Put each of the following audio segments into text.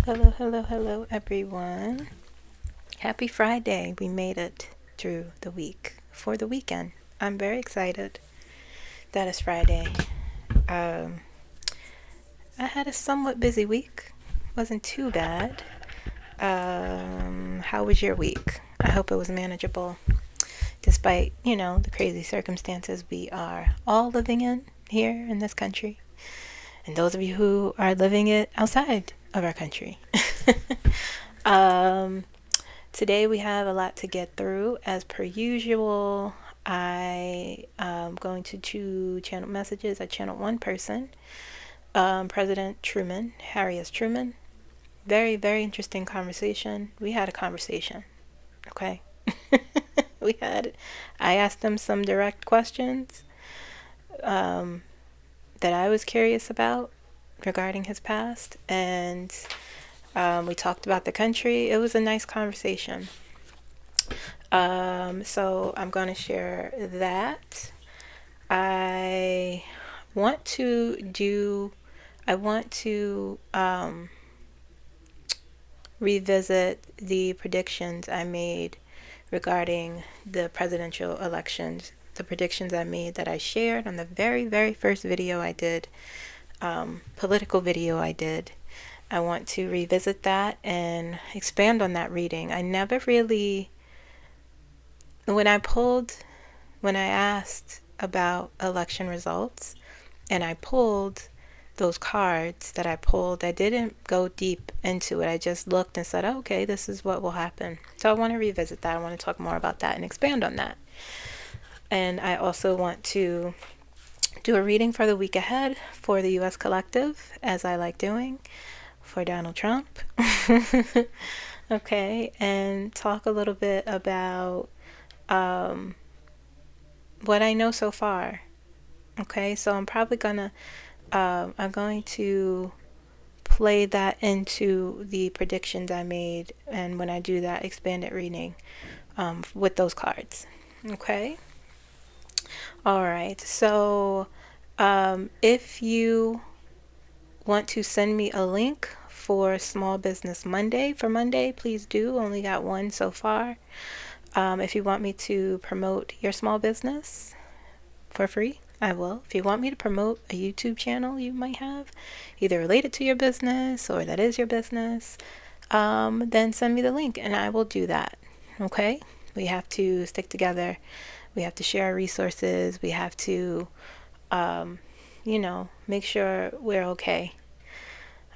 Hello, hello, hello, everyone. Happy Friday. We made it through the week for the weekend. I'm very excited that it's Friday. Um, I had a somewhat busy week. Wasn't too bad. How was your week? I hope it was manageable despite, the crazy circumstances we are all living in here in this country. And those of you who are living it outside of our country. um, Today we have a lot to get through. As per usual, I am going to two channel messages. I channeled one person, President Truman, Harry S. Truman. Very, very interesting conversation. We had a conversation, okay? I asked him some direct questions that I was curious about regarding his past, and we talked about the country. It was a nice conversation. So I'm going to share that. I want to revisit the predictions I made regarding the presidential elections. The predictions I made that I shared on the very, very first video I did, political video I did. I want to revisit that and expand on that reading. I never really, when I asked about election results and I pulled those cards that I pulled, I didn't go deep into it. I just looked and said, oh, okay, this is what will happen. So I want to revisit that. I want to talk more about that and expand on that. And I also want to do a reading for the week ahead for the U.S. Collective, as I like doing, for Donald Trump. Okay, and talk a little bit about what I know so far. Okay, so I'm probably gonna I'm going to play that into the predictions I made, and when I do that expanded reading with those cards. Okay. All right. So if you want to send me a link for Small Business Monday for Monday, please do. Only got one so far. If you want me to promote your small business for free, I will. If you want me to promote a YouTube channel you might have, either related to your business or that is your business, then send me the link and I will do that. Okay? We have to stick together. We have to share our resources. We have to, make sure we're okay.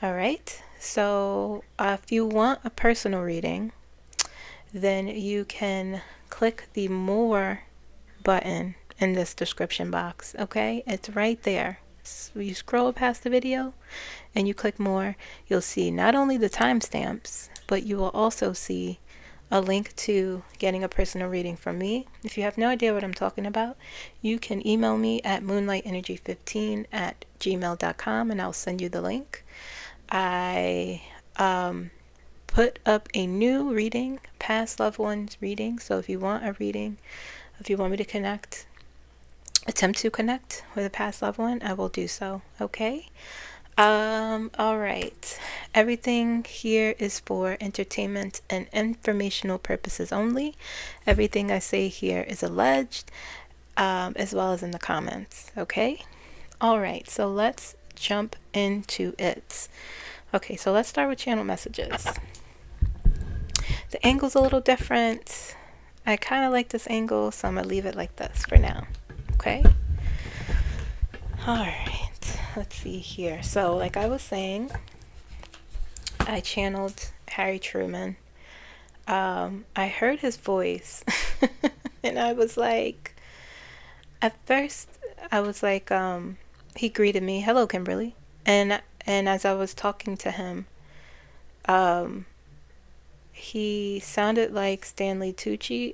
All right? So if you want a personal reading, then you can click the More button in this description box. Okay? It's right there. So you scroll past the video and you click More, you'll see not only the timestamps, but you will also see a link to getting a personal reading from me. If you have no idea what I'm talking about, you can email me at moonlightenерgy15@gmail.com and I'll send you the link. I put up a new reading, past loved ones reading. So if you want a reading, if you want me to attempt to connect with a past loved one, I will do so. Okay. All right. Everything here is for entertainment and informational purposes only. Everything I say here is alleged, as well as in the comments. Okay. All right. So let's jump into it. Okay. So let's start with channel messages. The angle's a little different. I kind of like this angle, so I'm going to leave it like this for now. Okay. All right. Let's see here. So like I was saying, I channeled Harry Truman. I heard his voice and I was like, at first I was like, he greeted me, hello Kimberly. And as I was talking to him, he sounded like Stanley Tucci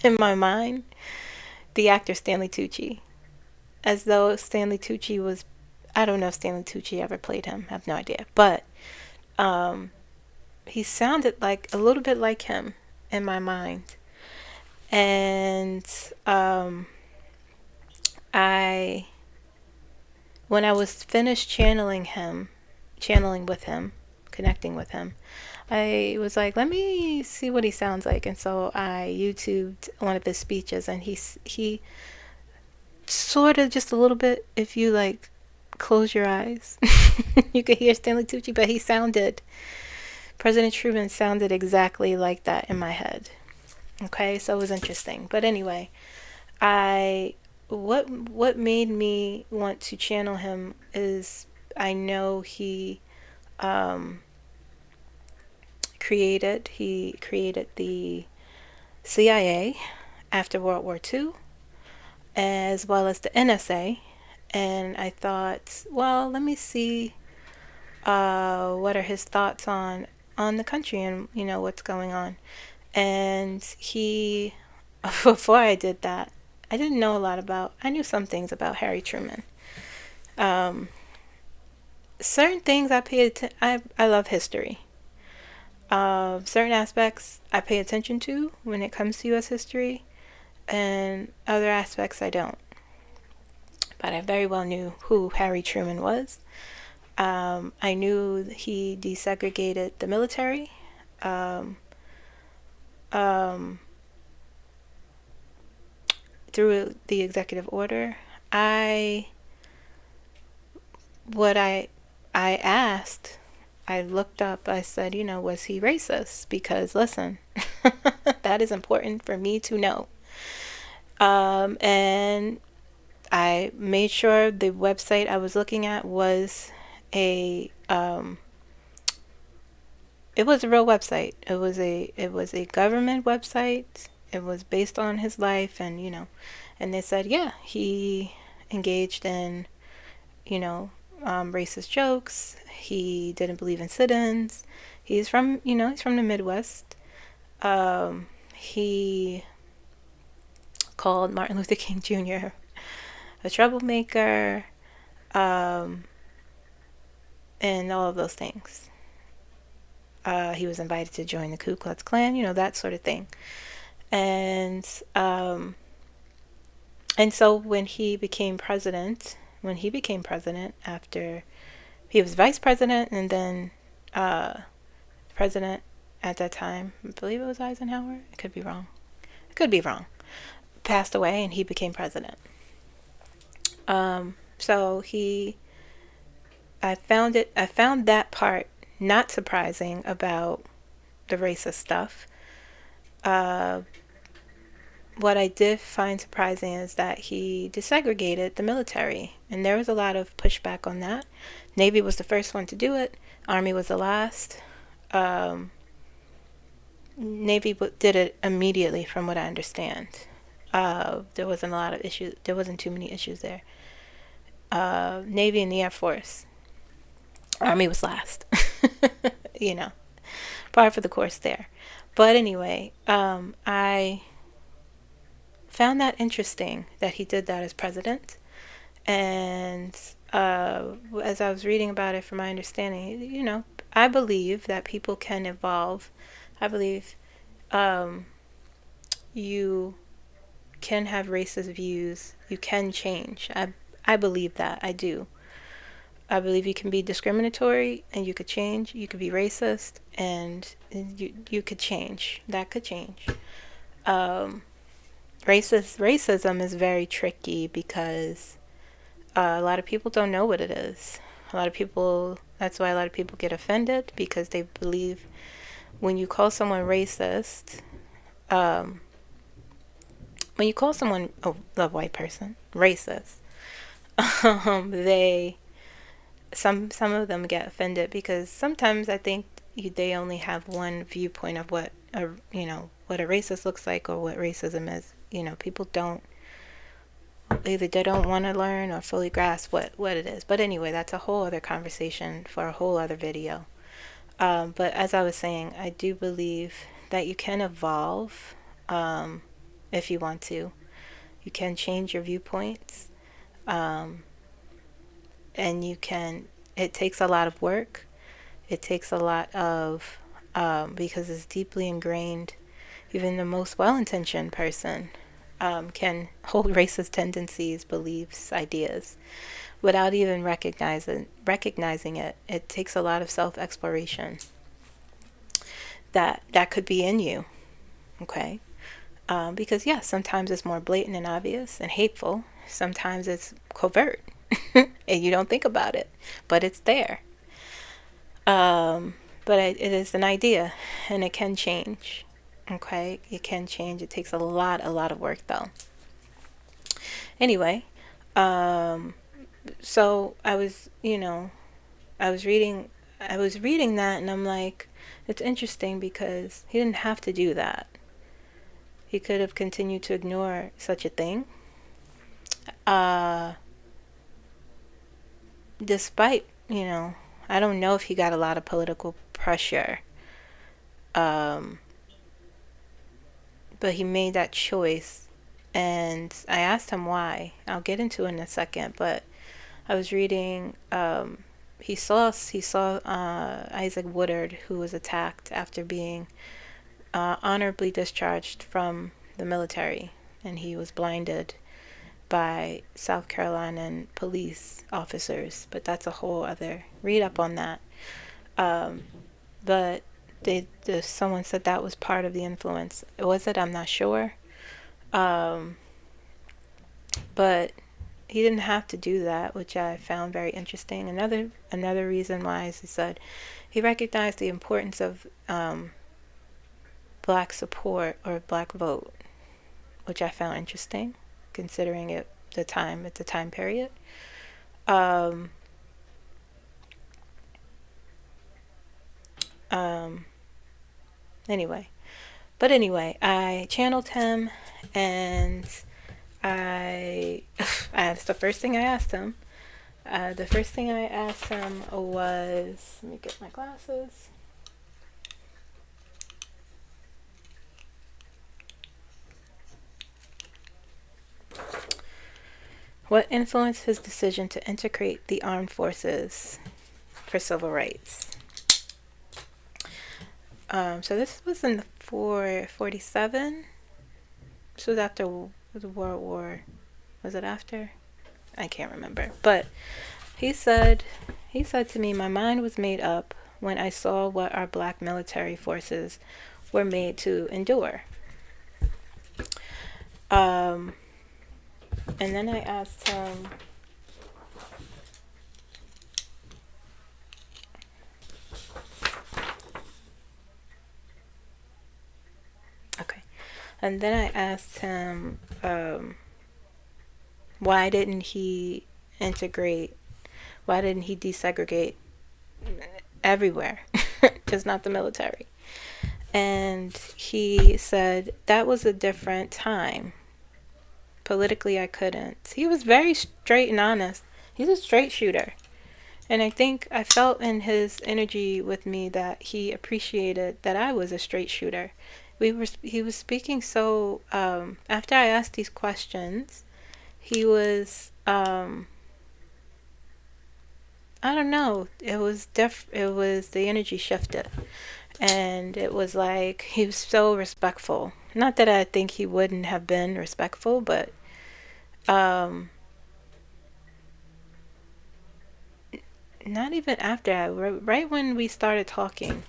in my mind, the actor Stanley Tucci, as though Stanley Tucci was, I don't know if Stanley Tucci ever played him, I have no idea, but he sounded like a little bit like him in my mind. And when I was finished channeling with him, connecting with him, I was like, let me see what he sounds like. And so I YouTubed one of his speeches, and he sort of, just a little bit, if you like close your eyes, you could hear Stanley Tucci, but President Truman sounded exactly like that in my head. Okay, so it was interesting. But anyway, what made me want to channel him is I know he created the CIA after World War II, as well as the NSA. And I thought, well, let me see what are his thoughts on the country and what's going on. And he, before I did that, I didn't know a lot about. I knew some things about Harry Truman. Certain things I pay attention. I love history. Certain aspects I pay attention to when it comes to U.S. history, and other aspects I don't. But I very well knew who Harry Truman was. I knew he desegregated the military. Through the executive order. I looked up, I said, was he racist? Because listen, that is important for me to know. And I made sure the website I was looking at was it was a real website. It was a government website. It was based on his life, and and they said, yeah, he engaged in racist jokes. He didn't believe in sit-ins. He's from the Midwest. He called Martin Luther King Jr. a troublemaker, and all of those things. He was invited to join the 𝐒𝐭𝐫𝐞, that sort of thing. And so when he became president, after he was vice president, and then president at that time, I believe it was Eisenhower. I could be wrong. Passed away, and he became president. So I found that part not surprising about the racist stuff. What I did find surprising is that he desegregated the military, and there was a lot of pushback on that. Navy was the first one to do it. Army was the last. Navy did it immediately, from what I understand. There wasn't a lot of issues. There wasn't too many issues there. Navy and the Air Force. Army was last. Par for the course there. But anyway, I found that interesting that he did that as president. And as I was reading about it, from my understanding, I believe that people can evolve. I believe you can have racist views. You can change. I believe that. I do. I believe you can be discriminatory and you could change. You could be racist and you could change. That could change. Racism is very tricky because a lot of people don't know what it is. That's why a lot of people get offended, because they believe when you call someone racist, when you call someone, a white person, racist, some of them get offended, because sometimes I think they only have one viewpoint of what a racist looks like, or what racism is. People they don't want to learn or fully grasp what it is. But anyway, that's a whole other conversation for a whole other video. But as I was saying, I do believe that you can evolve if you want to. You can change your viewpoints. And it takes a lot of work. It takes a lot of, because it's deeply ingrained. Even the most well-intentioned person can hold racist tendencies, beliefs, ideas. without even recognizing it. It takes a lot of self-exploration that could be in you, okay? Because yes, sometimes it's more blatant and obvious and hateful. Sometimes it's covert, and you don't think about it, but it's there. But it is an idea, and it can change. Okay, it can change. It takes a lot of work, though. Anyway, so I was, I was reading that, and I'm like, it's interesting because he didn't have to do that. He could have continued to ignore such a thing. Despite, I don't know if he got a lot of political pressure. But he made that choice. And I asked him why. I'll get into it in a second, but I was reading, he saw Isaac Woodard, who was attacked after being honorably discharged from the military, and he was blinded by South Carolina police officers, but that's a whole other read up on that. But someone said that was part of the influence. Was it? I'm not sure. But he didn't have to do that, which I found very interesting. Another reason why is he said he recognized the importance of black support or black vote, which I found interesting, considering it's the time period. Anyway, I channeled him, and that's the first thing I asked him. The first thing I asked him was, let me get my glasses. What influenced his decision to integrate the armed forces for civil rights? So this was in the 47. This was after the World War. Was it after? I can't remember. But he said to me, my mind was made up when I saw what our black military forces were made to endure. And then I asked him, and then I asked him, why didn't he desegregate everywhere, just not the military? And he said that was a different time. Politically, I couldn't. He was very straight and honest. He's a straight shooter. And I think I felt in his energy with me that he appreciated that I was a straight shooter. He was speaking so, after I asked these questions, he was, I don't know, it was the energy shifted. And it was like, he was so respectful. Not that I think he wouldn't have been respectful, but not even after right when we started talking.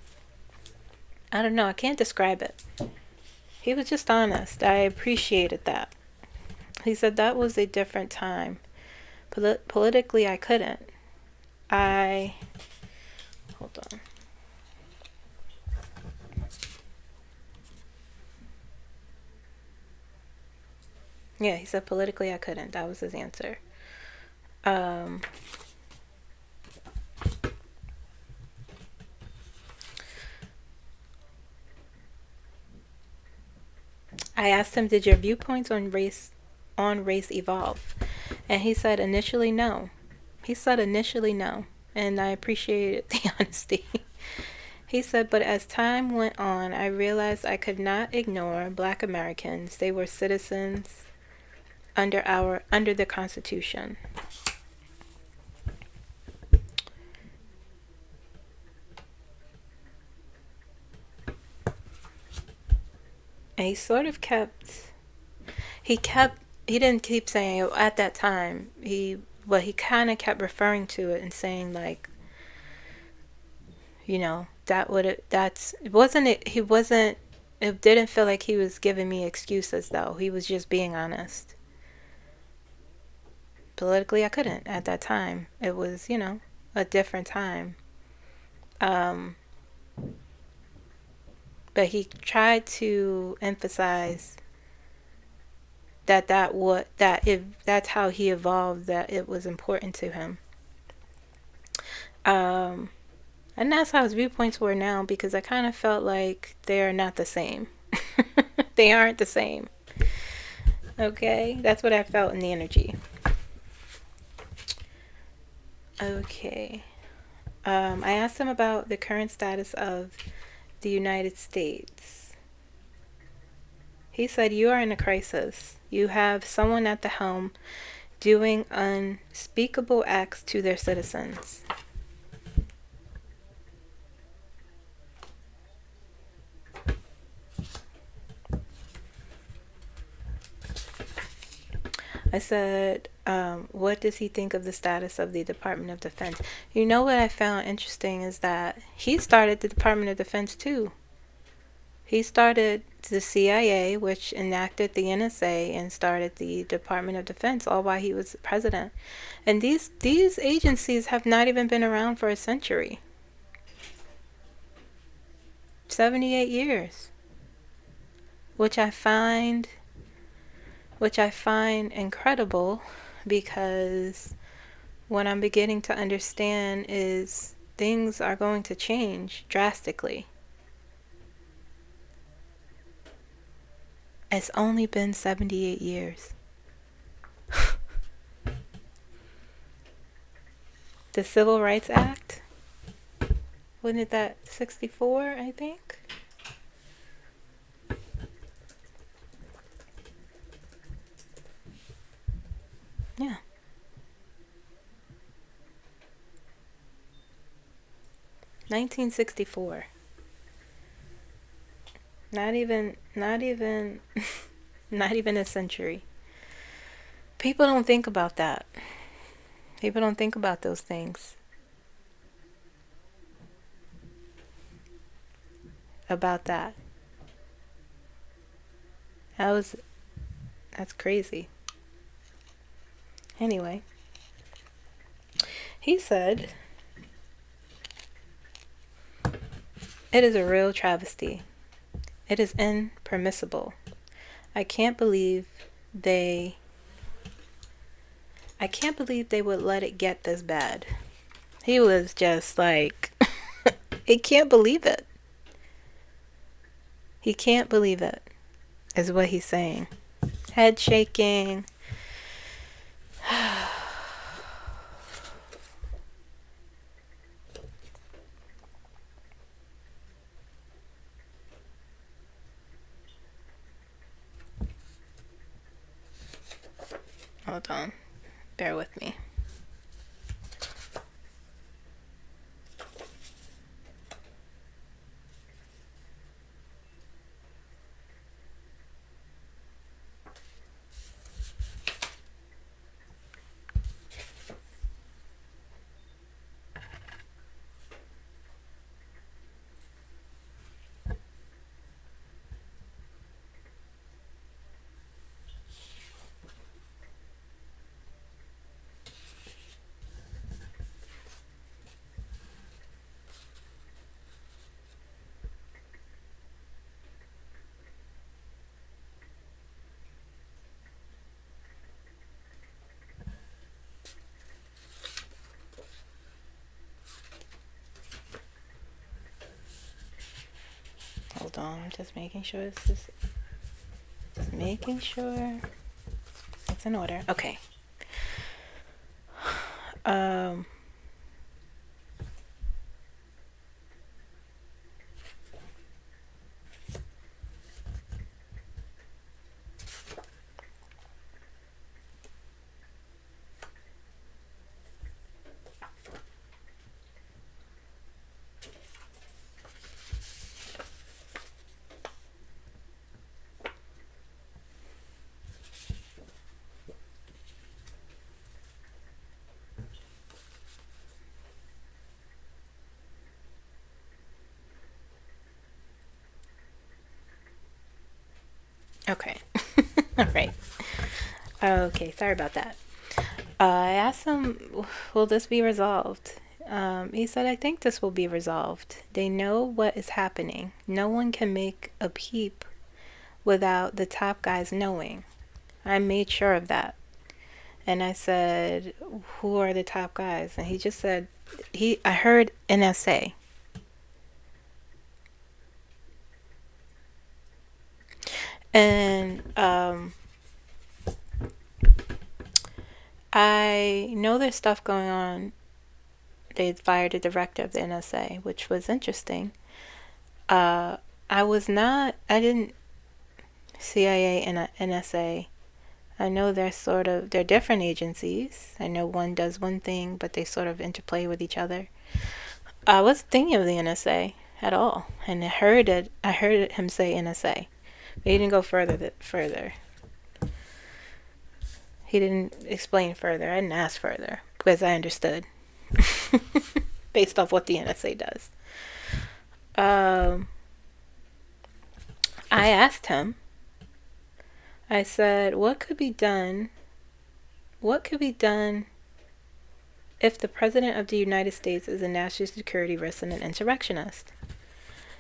I don't know, I can't describe it. He was just honest. I appreciated that. He said that was a different time. Politically, I couldn't. Hold on. Yeah, he said politically I couldn't. That was his answer. I asked him, did your viewpoints on race evolve? And he said initially no. And I appreciated the honesty. He said, but as time went on, I realized I could not ignore Black Americans. They were citizens under the Constitution. And he sort of he didn't keep saying at that time. He But he kind of kept referring to it and saying like, you know, that would it that's it wasn't it he wasn't it didn't feel like he was giving me excuses though. He was just being honest. Politically I couldn't at that time. It was, you know, a different time. Um but he tried to emphasize that if that's how he evolved, that it was important to him. Um and that's how his viewpoints were now, because I kind of felt like they're not the same. They aren't the same. Okay, that's what I felt in the energy. Okay. I asked him about the current status of the United States. He said, "You are in a crisis. You have someone at the helm doing unspeakable acts to their citizens." I said, what does he think of the status of the Department of Defense? You know what I found interesting is that he started the Department of Defense too. He started the CIA, which enacted the NSA, and started the Department of Defense, all while he was president. And these agencies have not even been around for a century. 78 years. Which I find incredible, because what I'm beginning to understand is things are going to change drastically. It's only been 78 years. The Civil Rights Act, wasn't that 64, I think? Yeah. $1964. Not even not even a century. People don't think about that. People don't think about those things. About that. That's crazy. Anyway, he said, "It is a real travesty. It is impermissible. I can't believe they would let it get this bad." He was just like, he can't believe it. He can't believe it, is what he's saying. Head shaking. Hold on. Bear with me. Hold on, I'm just making sure it's in order. Okay. Um Okay. All right. Okay, sorry about that. I asked him, will this be resolved? He said, I think this will be resolved. They know what is happening. No one can make a peep without the top guys knowing. I made sure of that. And I said, who are the top guys? And he just said, I heard NSA. And I know there's stuff going on. They fired a director of the NSA, which was interesting. I didn't CIA and NSA. I know they're different agencies. I know one does one thing, but they sort of interplay with each other. I wasn't thinking of the NSA at all, and I heard him say NSA, but he didn't go further. He didn't explain further. I didn't ask further because I understood based off what the NSA does. I asked him. I said, what could be done if the President of the United States is a national security risk and an insurrectionist?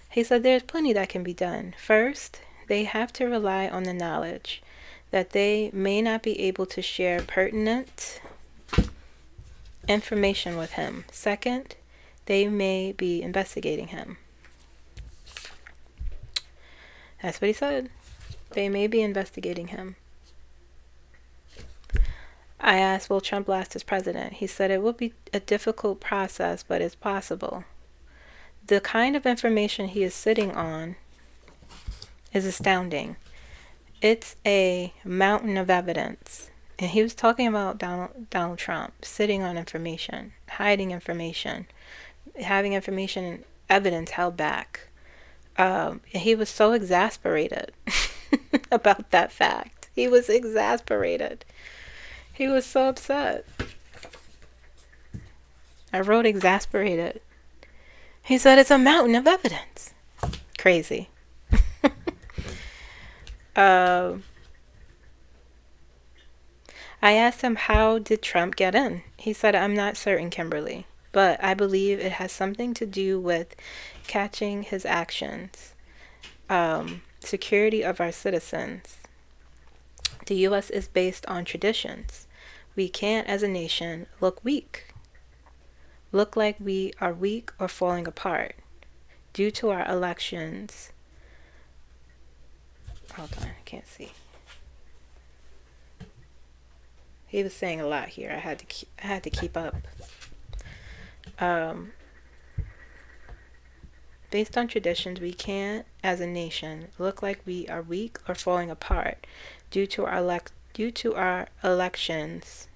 He said, there's plenty that can be done. First, they have to rely on the knowledge that they may not be able to share pertinent information with him. Second, they may be investigating him. That's what he said. They may be investigating him. I asked, will Trump last as president? He said it will be a difficult process, but it's possible. The kind of information he is sitting on is astounding. It's a mountain of evidence. And he was talking about Donald Trump sitting on information, hiding information, having information and evidence held back. He was so exasperated about that fact. He was exasperated. He was so upset. I wrote exasperated. He said it's a mountain of evidence. Crazy. I asked him, how did Trump get in? He said, I'm not certain, Kimberly, but I believe it has something to do with catching his actions, security of our citizens. The U.S. is based on traditions. We can't, as a nation, look like we are weak or falling apart due to our elections. Hold on, I can't see. He was saying a lot here. I had to keep up. Based on traditions, we can't, as a nation, look like we are weak or falling apart due to our elections.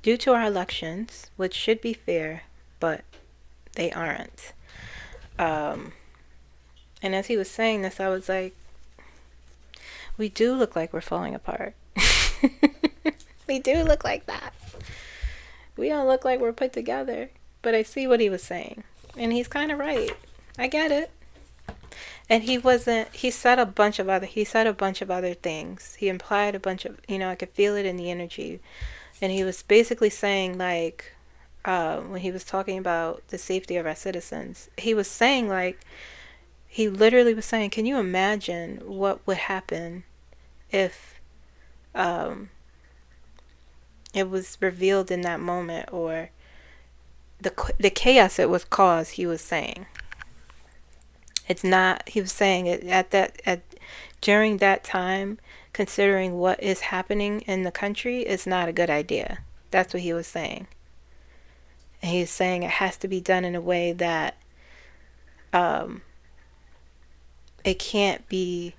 Due to our elections, which should be fair, but they aren't. And as he was saying this, I was like, we do look like we're falling apart. We do look like that. We don't look like we're put together. But I see what he was saying. And he's kind of right. I get it. And he said a bunch of other things. He implied a bunch of, I could feel it in the energy. And he was basically saying, like, when he was talking about the safety of our citizens, he was saying, like, he literally was saying, can you imagine what would happen if it was revealed in that moment, or the chaos it was caused? He was saying it's not. He was saying it during that time, considering what is happening in the country, is not a good idea. That's what he was saying. And he's saying it has to be done in a way that it can't be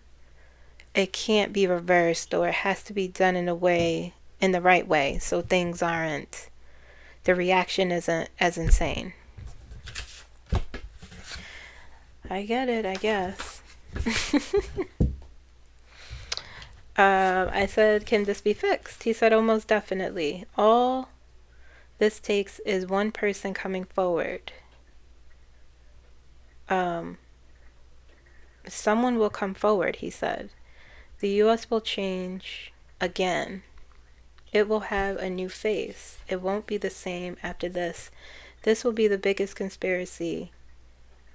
reversed, or it has to be done in the right way, so the reaction isn't as insane. I get it, I guess. I said, can this be fixed? He said, almost definitely. All this takes is one person coming forward. Someone will come forward, he said. The U.S. will change again. It will have a new face. It won't be the same after this. This will be the biggest conspiracy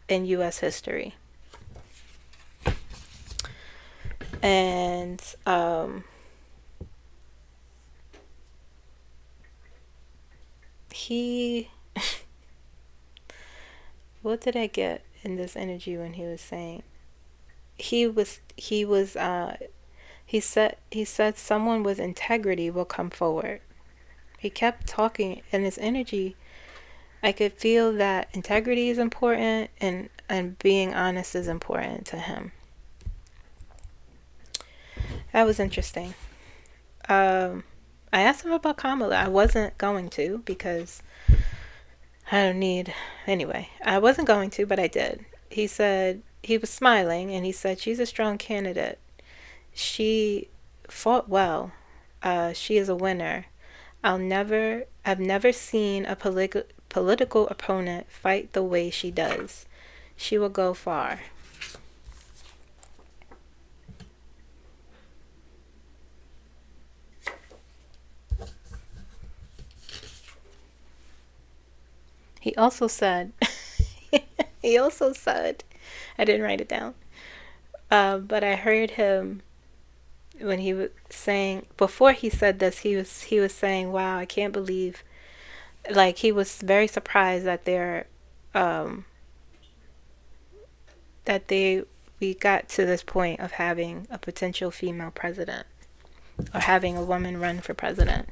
in U.S. history. And he what did I get in this energy when he was saying he said someone with integrity will come forward. He kept talking, and his energy, I could feel that integrity is important, and being honest is important to him. That was interesting. I asked him about Kamala. I wasn't going to, because I don't need... Anyway, I wasn't going to, but I did. He said, he was smiling, and he said, she's a strong candidate. She fought well. She is a winner. I've never seen a political opponent fight the way she does. She will go far. He also said, I didn't write it down, but I heard him when he was saying, before he said this, he was saying, wow, I can't believe, like, he was very surprised that we got to this point of having a potential female president, or having a woman run for president.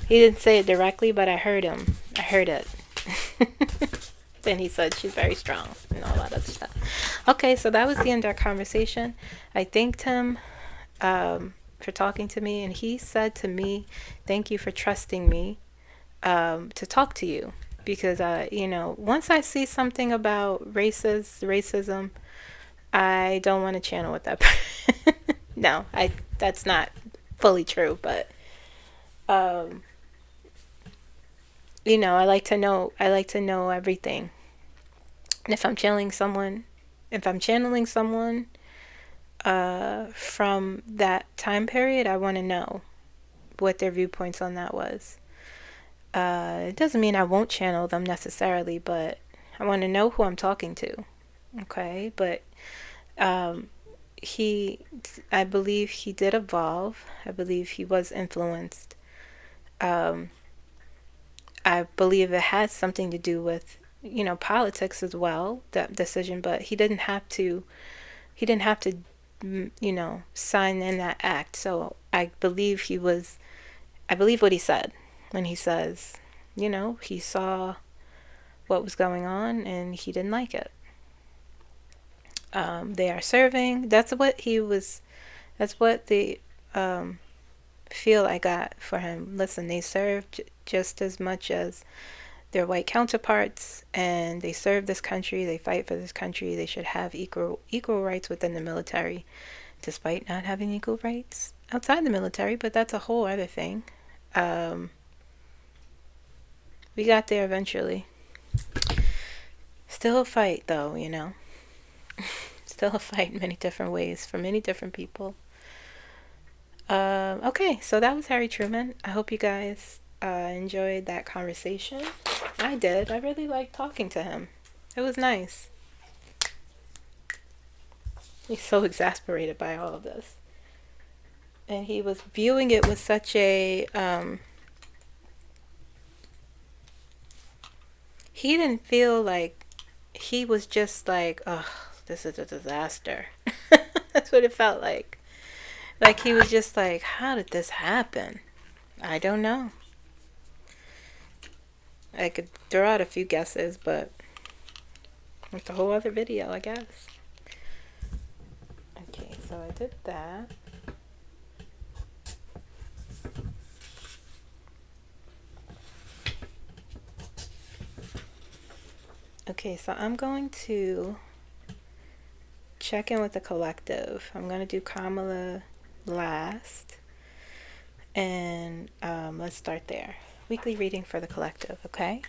He didn't say it directly, but I heard him. I heard it. Then he said she's very strong and all that other stuff. Okay, so that was the end of our conversation. I thanked him for talking to me, and he said to me, thank you for trusting me to talk to you. Because, once I see something about racism, I don't want to channel with that person. No, that's not fully true, but I like to know everything. And if I'm channeling someone from that time period, I want to know what their viewpoints on that was. It doesn't mean I won't channel them necessarily, but I want to know who I'm talking to. Okay, but I believe he did evolve. I believe he was influenced. I believe it has something to do with, politics as well, that decision, but he didn't have to sign in that act. So I believe what he said when he says, he saw what was going on and he didn't like it. They are serving. That's what the feel I got for him. Listen, they serve just as much as their white counterparts, and they serve this country. They fight for this country. They should have equal rights within the military, despite not having equal rights outside the military. But that's a whole other thing. We got there eventually. Still a fight, though. Still a fight in many different ways for many different people. Okay, so that was Harry Truman. I hope you guys enjoyed that conversation. I did. I really liked talking to him. It was nice. He's so exasperated by all of this. And he was viewing it with such a... he didn't feel like... He was just like, oh, this is a disaster. That's what it felt like. Like he was just like, how did this happen? I don't know. I could throw out a few guesses, but it's a whole other video, I guess. Okay, so I did that. Okay, so I'm going to check in with the collective. I'm going to do Kamala last. And let's start there. Weekly reading for the collective, okay?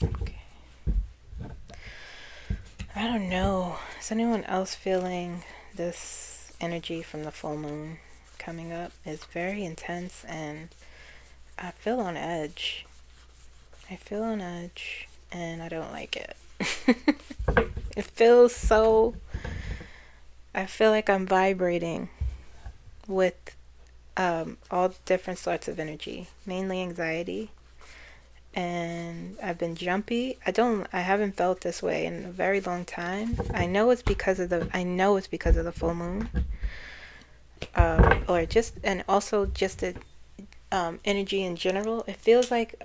Okay. I don't know. Is anyone else feeling this energy from the full moon coming up? It's very intense and I feel on edge. I feel on edge and I don't like it. It feels so... I feel like I'm vibrating with all different sorts of energy, mainly anxiety. And I've been jumpy. I haven't felt this way in a very long time. I know it's because of the full moon. Or just, and also just the energy in general. It feels like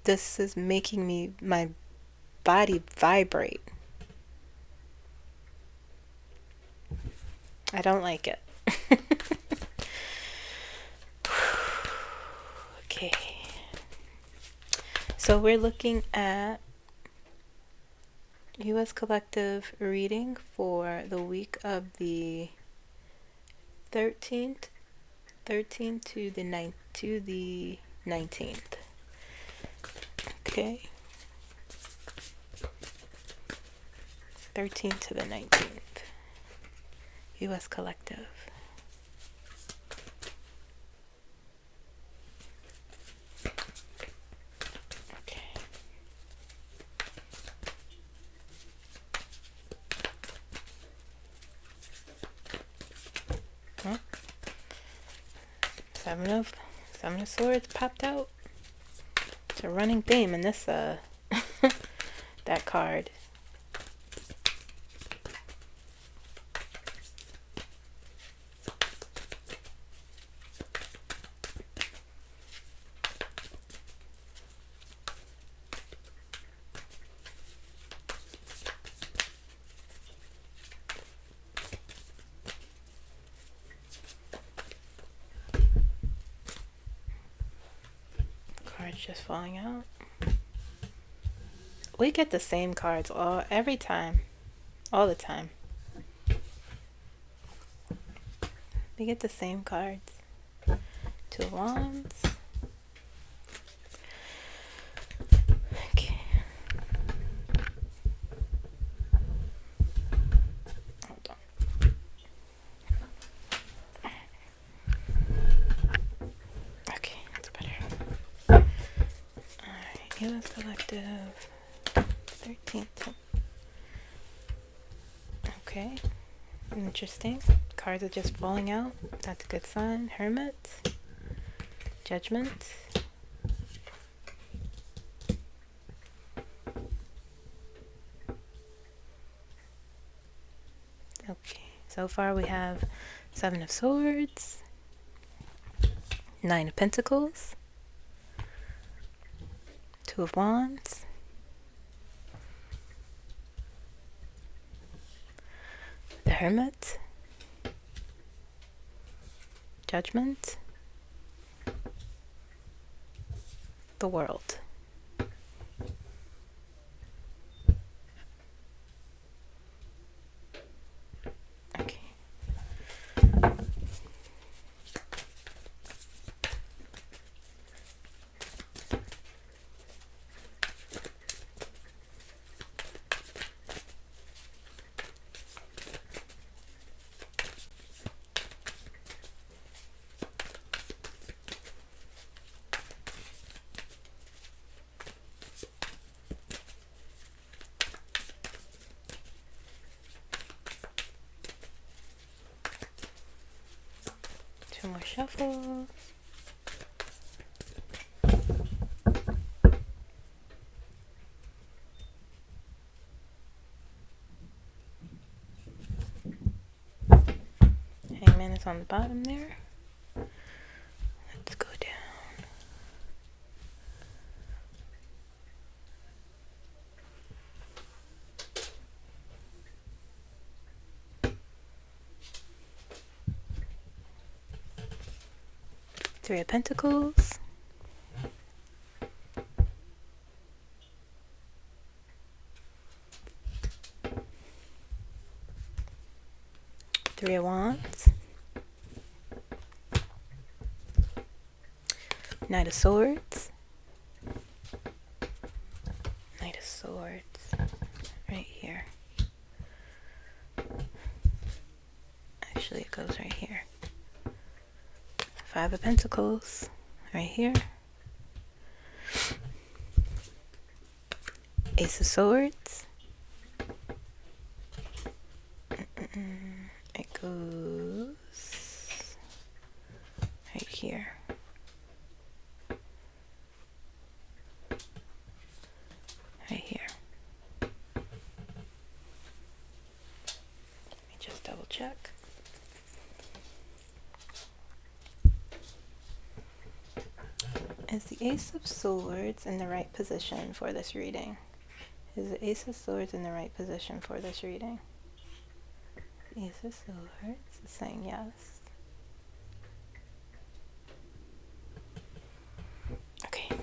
this is making my body vibrate. I don't like it. Okay. So we're looking at U.S. Collective reading for the week of the 13th to the 19th. Okay. 13th to the 19th. U.S. Collective. Okay. Huh? Seven of Swords popped out. It's a running theme in this that card. Cards just falling out. We get the same cards every time. All the time. We get the same cards. Two of Wands. Okay. Hold on. Okay, that's better. Alright, U.S. Collective. 13th. Okay. Interesting. Cards are just falling out. That's a good sign. Hermit. Judgment. Okay. So far we have Seven of Swords. Nine of Pentacles. Two of Wands. The Hermit. Judgment. The World. Okay. Two more shuffles. Man is on the bottom there. Let's go down. Three of Pentacles. Three of Wands. Knight of Swords. Knight of Swords. Right here. Actually, it goes right here. Five of Pentacles. Right here. Ace of Swords. It goes right here. Right here. Let me just double check. Is the Ace of Swords in the right position for this reading? Is the Ace of Swords in the right position for this reading? Ace of Swords is saying yes. Okay.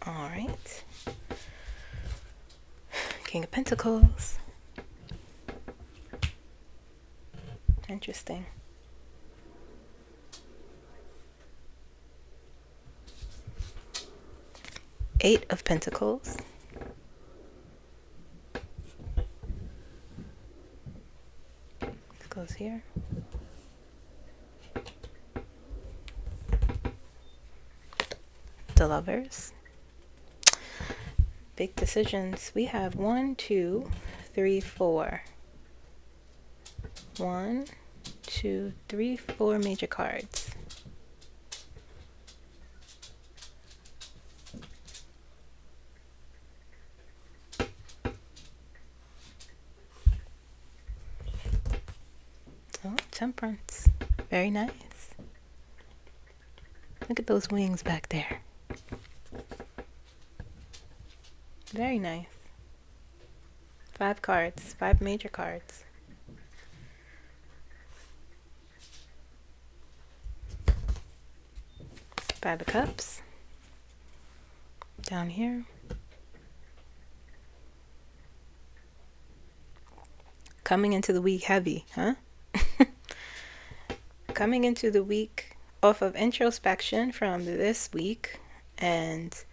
Alright. King of Pentacles. Interesting. Eight of Pentacles. This goes here. The Lovers. Big decisions. We have 1, 2, 3, 4. 1, 2, 3, 4 major cards. Oh, Temperance. Very nice. Look at those wings back there. Very nice. 5 cards. 5 major cards. Five of Cups. Down here. Coming into the week heavy, huh? Coming into the week off of introspection from this week and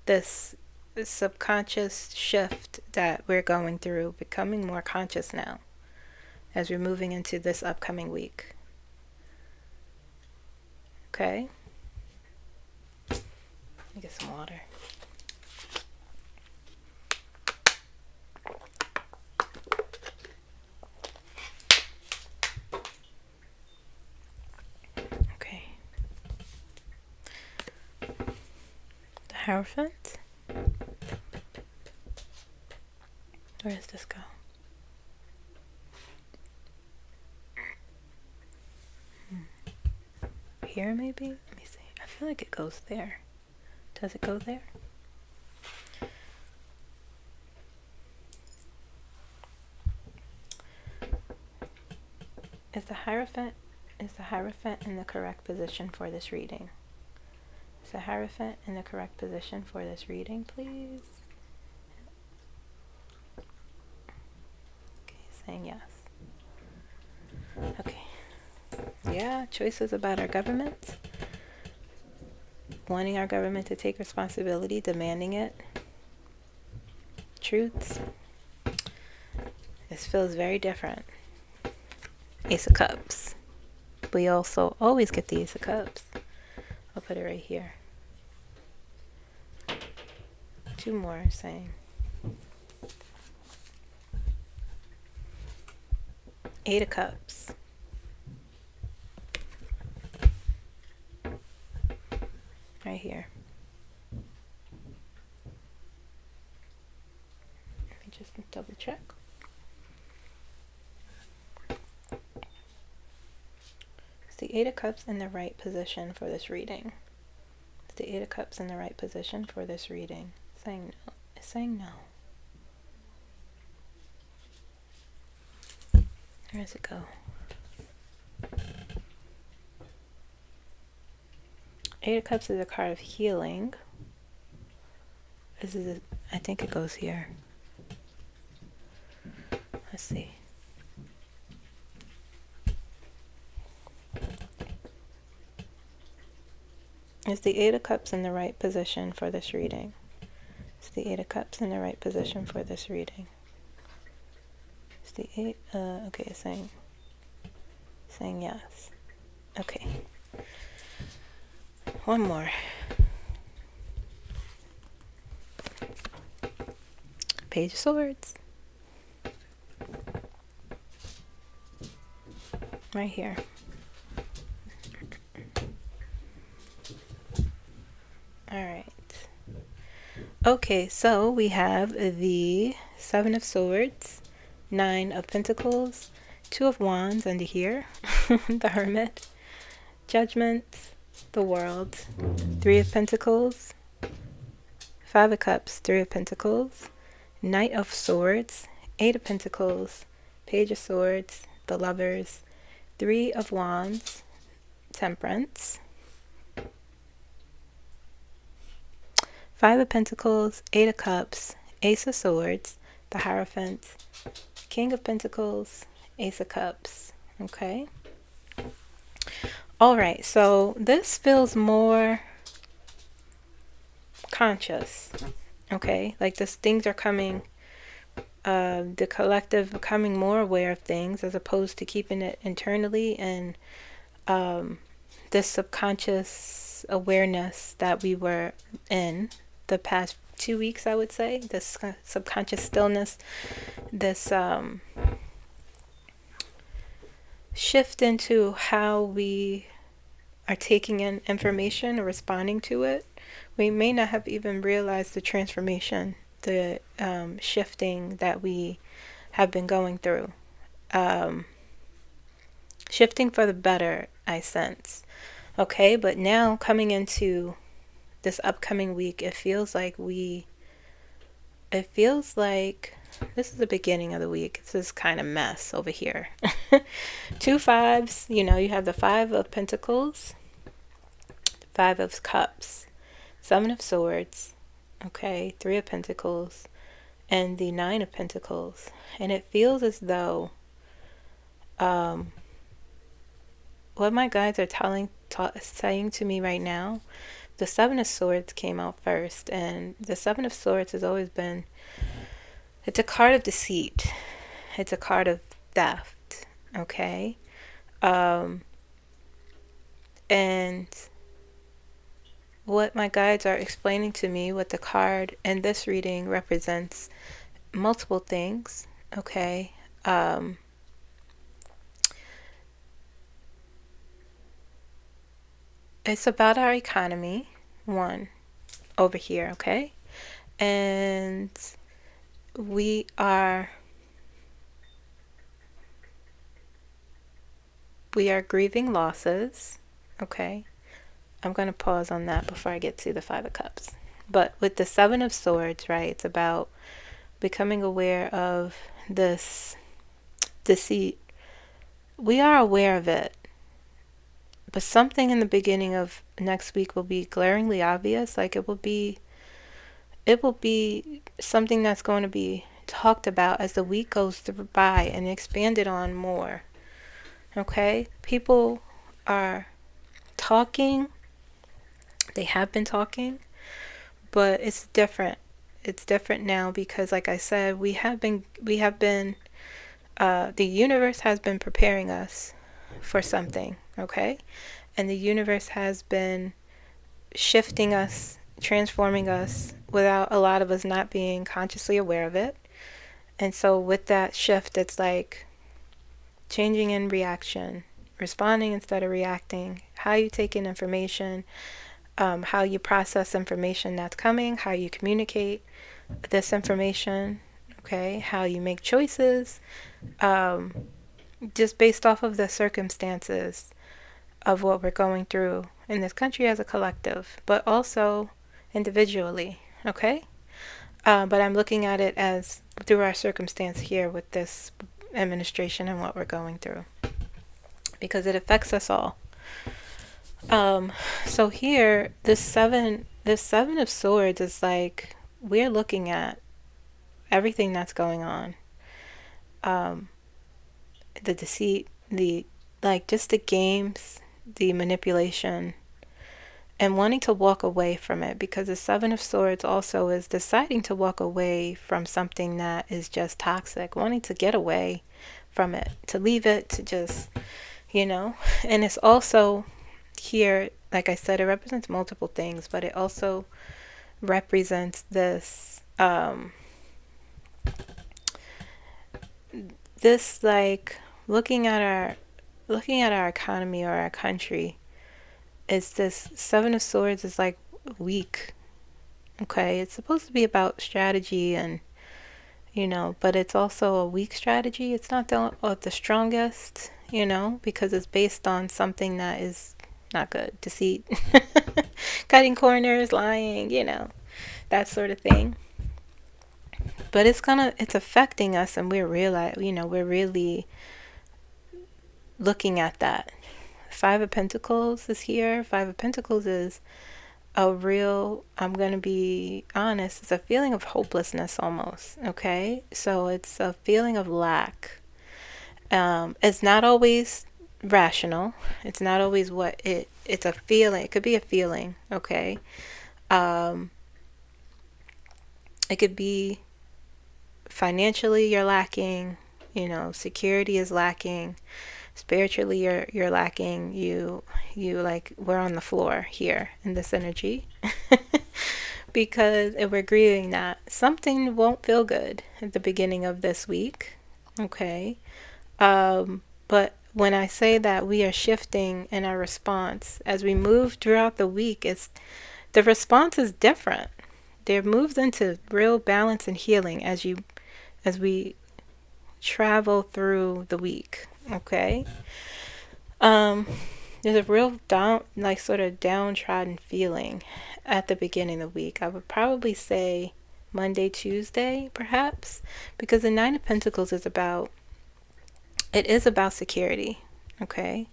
this subconscious shift that we're going through, becoming more conscious now as we're moving into this upcoming week. Okay? Let me get some water. Okay. The Hierophant. Where does this go? Here maybe? Let me see. I feel like it goes there. Does it go there? Is the Hierophant in the correct position for this reading? Is the Hierophant in the correct position for this reading, please? Okay, saying yes. Okay. Yeah, choices about our government. Wanting our government to take responsibility, demanding it. Truths. This feels very different. Ace of Cups. We also always get the Ace of Cups. I'll put it right here. 2 more saying. Eight of Cups. Right here. check. Is the Eight of Cups in the right position for this reading? Is the Eight of Cups in the right position for this reading? Saying no. It's saying no. Where does it go? Eight of Cups is a card of healing. This is I think it goes here. Let's see. Is the Eight of Cups in the right position for this reading? Is the Eight of Cups in the right position for this reading? Is the Eight, okay, it's saying yes. Okay. One more. Page of Swords. Right here. Alright. Okay, so we have the Seven of Swords, Nine of Pentacles, Two of Wands under here, the Hermit, Judgment, the World, Three of Pentacles, Five of Cups, Three of Pentacles, Knight of Swords, Eight of Pentacles, Page of Swords, the Lovers, Three of Wands, Temperance, Five of Pentacles, Eight of Cups, Ace of Swords, the Hierophant, King of Pentacles, Ace of Cups. Okay. All right. So this feels more conscious. Okay. Like this, things are coming, the collective becoming more aware of things as opposed to keeping it internally, and this subconscious awareness that we were in the past 2 weeks, I would say, this subconscious stillness, this shift into how we are taking in information or responding to it. We may not have even realized the transformation, the shifting that we have been going through. Shifting for the better, I sense. Okay, but now coming into this upcoming week, it feels like this is the beginning of the week. This is kind of mess over here. Two fives, you know, you have the Five of Pentacles, Five of Cups, Seven of Swords, okay, Three of Pentacles, and the Nine of Pentacles. And it feels as though what my guides are saying to me right now, the Seven of Swords came out first, and the Seven of Swords has always been, it's a card of deceit. It's a card of theft, okay? And what my guides are explaining to me, what the card in this reading represents, multiple things, okay? It's about our economy, one, over here, okay? And we are grieving losses, okay? I'm going to pause on that before I get to the Five of Cups. But with the Seven of Swords, right, it's about becoming aware of this deceit. We are aware of it. But something in the beginning of next week will be glaringly obvious. Like it will be something that's going to be talked about as the week goes by and expanded on more. Okay? People are talking. They have been talking, but it's different. It's different now because, like I said, the universe has been preparing us for something, okay? And the universe has been shifting us, transforming us without a lot of us not being consciously aware of it. And so with that shift, it's like changing in reaction, responding instead of reacting, how you take in information, how you process information that's coming, how you communicate this information, okay? How you make choices, just based off of the circumstances of what we're going through in this country as a collective, but also individually, okay? But I'm looking at it as through our circumstance here with this administration and what we're going through, because it affects us all. So here, this seven of swords is like we're looking at everything that's going on, the deceit, the like just the games, the manipulation, and wanting to walk away from it, because the seven of swords also is deciding to walk away from something that is just toxic, wanting to get away from it, to leave it, to just, and it's also here, like I said, it represents multiple things, but it also represents this this like looking at our economy or our country. Is this seven of swords is like weak, okay? It's supposed to be about strategy and but it's also a weak strategy. It's not the strongest, because it's based on something that is not good. Deceit, cutting corners, lying, that sort of thing. But it's affecting us, and we're really looking at that. Five of Pentacles is here. Five of Pentacles is a real, I'm going to be honest, it's a feeling of hopelessness almost, okay? So it's a feeling of lack. It's not always rational. It's not always it's a feeling. It could be a feeling, okay? It could be financially you're lacking, security is lacking. Spiritually you're lacking. You like, we're on the floor here in this energy. Because if we're grieving that something won't feel good at the beginning of this week, okay? But when I say that we are shifting in our response as we move throughout the week, the response is different. They're moved into real balance and healing as we travel through the week, okay? There's a real sort of downtrodden feeling at the beginning of the week. I would probably say Monday, Tuesday, perhaps, because the Nine of Pentacles is about security, okay?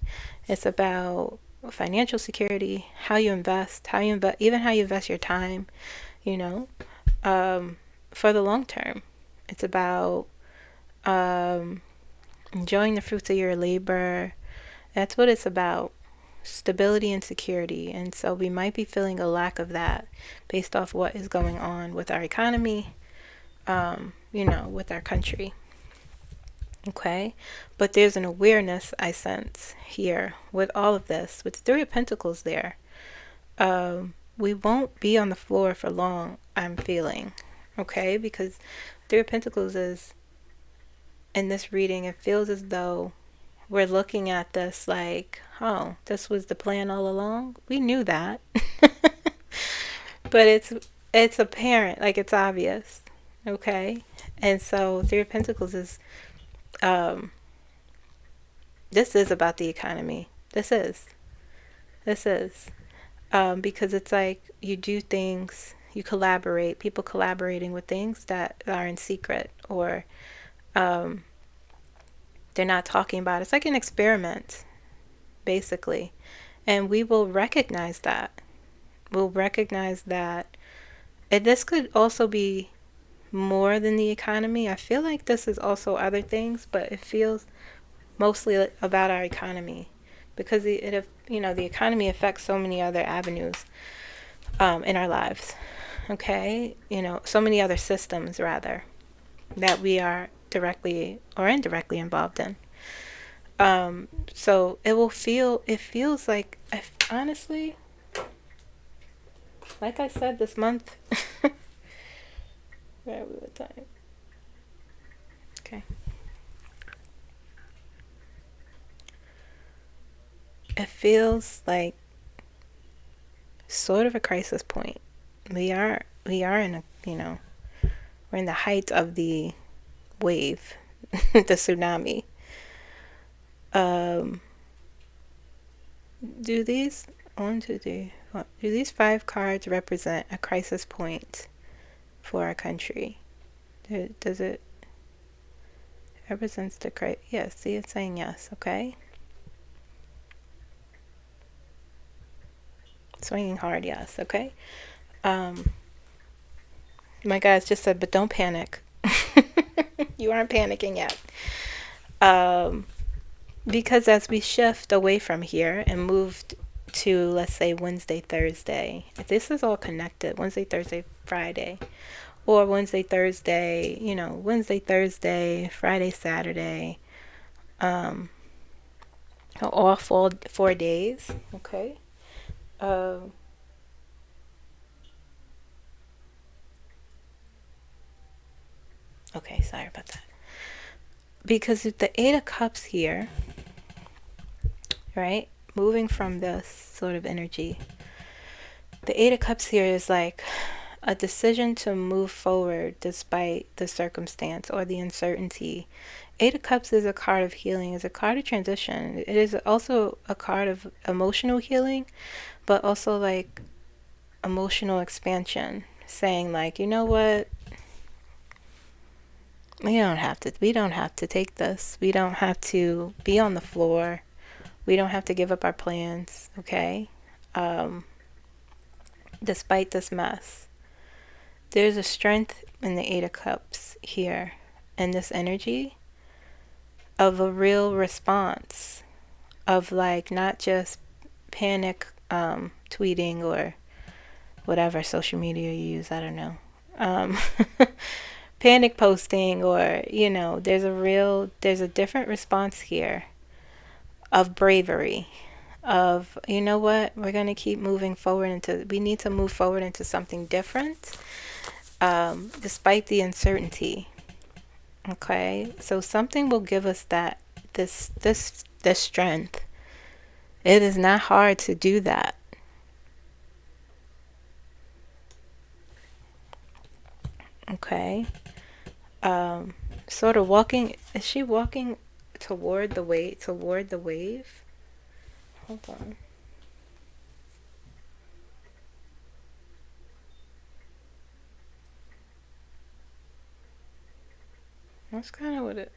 It's about financial security, how you invest, even how you invest your time, for the long term. It's about enjoying the fruits of your labor. That's what it's about. Stability and security. And so we might be feeling a lack of that based off what is going on with our economy, with our country. Okay? But there's an awareness I sense here with all of this, with the Three of Pentacles there. We won't be on the floor for long, I'm feeling. Okay? Because Three of Pentacles is, in this reading, it feels as though we're looking at this like, oh, this was the plan all along. We knew that. But it's apparent, like it's obvious. Okay? And so Three of Pentacles is this is about the economy. This is because it's like you do things, you collaborate, people collaborating with things that are in secret, or they're not talking about. It's like an experiment, basically. And we will recognize that. We'll recognize that. And this could also be more than the economy. I feel like this is also other things, but it feels mostly about our economy, because the economy affects so many other avenues in our lives. Okay? So many other systems, rather, that we are directly or indirectly involved in. So it feels like, honestly, like I said, this month, where are we with time? Okay. It feels like sort of a crisis point. We are in a, We're in the height of the wave, the tsunami. Do these 5 cards represent a crisis point for our country? Does it represents the crisis? Yes, see, it's saying yes. Okay. Swinging hard, yes. Okay. My guys just said, but don't panic. You aren't panicking yet. Because as we shift away from here and moved to, let's say, Wednesday, Thursday, this is all connected. Wednesday, Thursday, Friday. Or Wednesday, Thursday, Wednesday, Thursday, Friday, Saturday. All 4 days. Okay. Okay, sorry about that. Because the 8 of Cups here, right? Moving from this sort of energy. The 8 of Cups here is like a decision to move forward despite the circumstance or the uncertainty. 8 of Cups is a card of healing, is a card of transition. It is also a card of emotional healing, but also like emotional expansion. Saying like, you know what? We don't have to take this. We don't have to be on the floor. We don't have to give up our plans, okay? Despite this mess. There's a strength in the 8 of Cups here, and this energy of a real response, of like not just panic tweeting or whatever social media you use, I don't know. Panic posting, or there's a different response here of bravery, of you know what, we're going to keep moving forward we need to move forward into something different, despite the uncertainty. Okay, so something will give us this strength. It is not hard to do that. Okay. Sort of walking. Is she walking toward the wave? Hold on. That's kind of what it.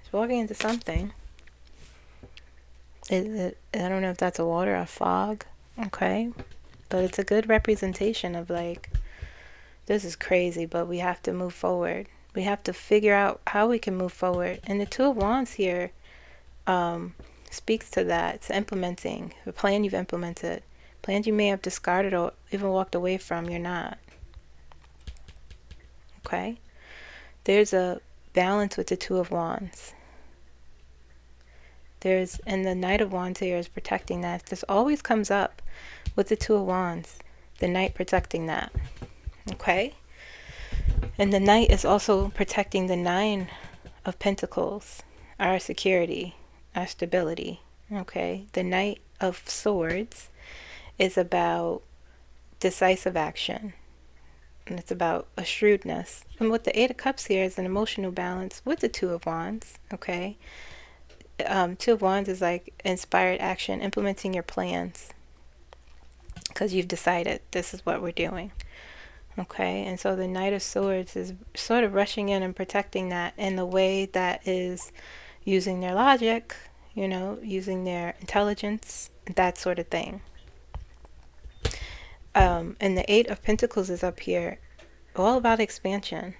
She's walking into something. I don't know if that's a water or a fog. Okay, but it's a good representation of like, this is crazy, but we have to move forward. We have to figure out how we can move forward. And the 2 of Wands here speaks to that. It's implementing a plan you've implemented. Plans you may have discarded or even walked away from, you're not. Okay? There's a balance with the 2 of Wands. And the Knight of Wands here is protecting that. This always comes up with the 2 of Wands. The Knight protecting that. Okay? And the Knight is also protecting the 9 of Pentacles, our security, our stability. Okay? The Knight of Swords is about decisive action. And it's about a shrewdness. And with the 8 of Cups here is an emotional balance with the 2 of Wands. Okay? 2 of Wands is like inspired action, implementing your plans. Because you've decided this is what we're doing. Okay, and so the Knight of Swords is sort of rushing in and protecting that in the way that is using their logic, using their intelligence, that sort of thing. And the 8 of Pentacles is up here, all about expansion.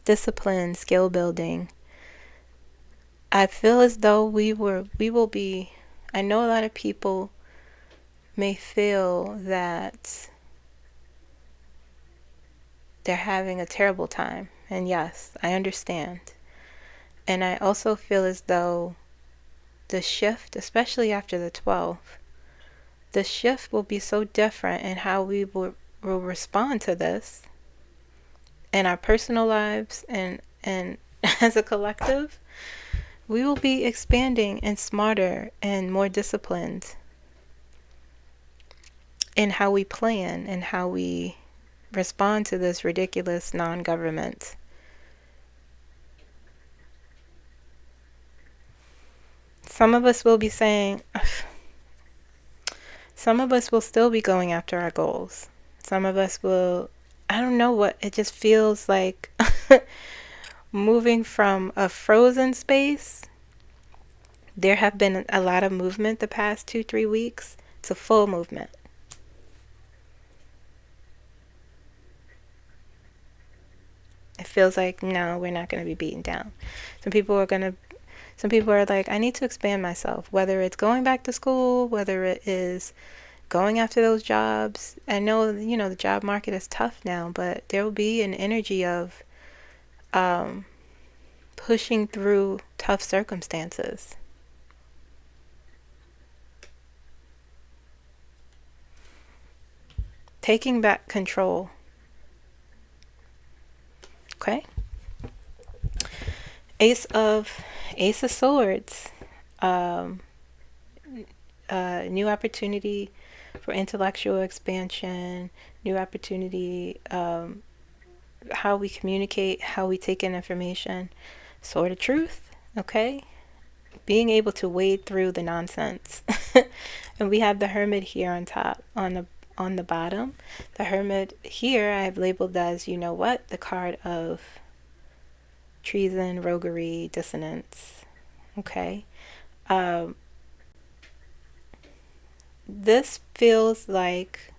Discipline, skill building. I feel as though we will be, I know a lot of people may feel that they're having a terrible time. And yes, I understand. And I also feel as though the shift, especially after the 12th, the shift will be so different in how we will respond to this in our personal lives and as a collective. We will be expanding and smarter and more disciplined. in how we plan and how we respond to this ridiculous non-government. Some of us will be saying, some of us will still be going after our goals. Some of us will, I don't know what, it just feels like moving from a frozen space. There have been a lot of movement the past 2-3 weeks to full movement. It feels like, no, we're not going to be beaten down. Some people are like, I need to expand myself, whether it's going back to school, whether it is going after those jobs. I know, the job market is tough now, but there will be an energy of pushing through tough circumstances. Taking back control. Okay? Ace of Swords. New opportunity for intellectual expansion, new opportunity, how we communicate, how we take in information. Sword of Truth, okay? Being able to wade through the nonsense. And we have the Hermit here on top, on the bottom. The Hermit here I've labeled as, the card of treason, roguery, dissonance. Okay? This feels like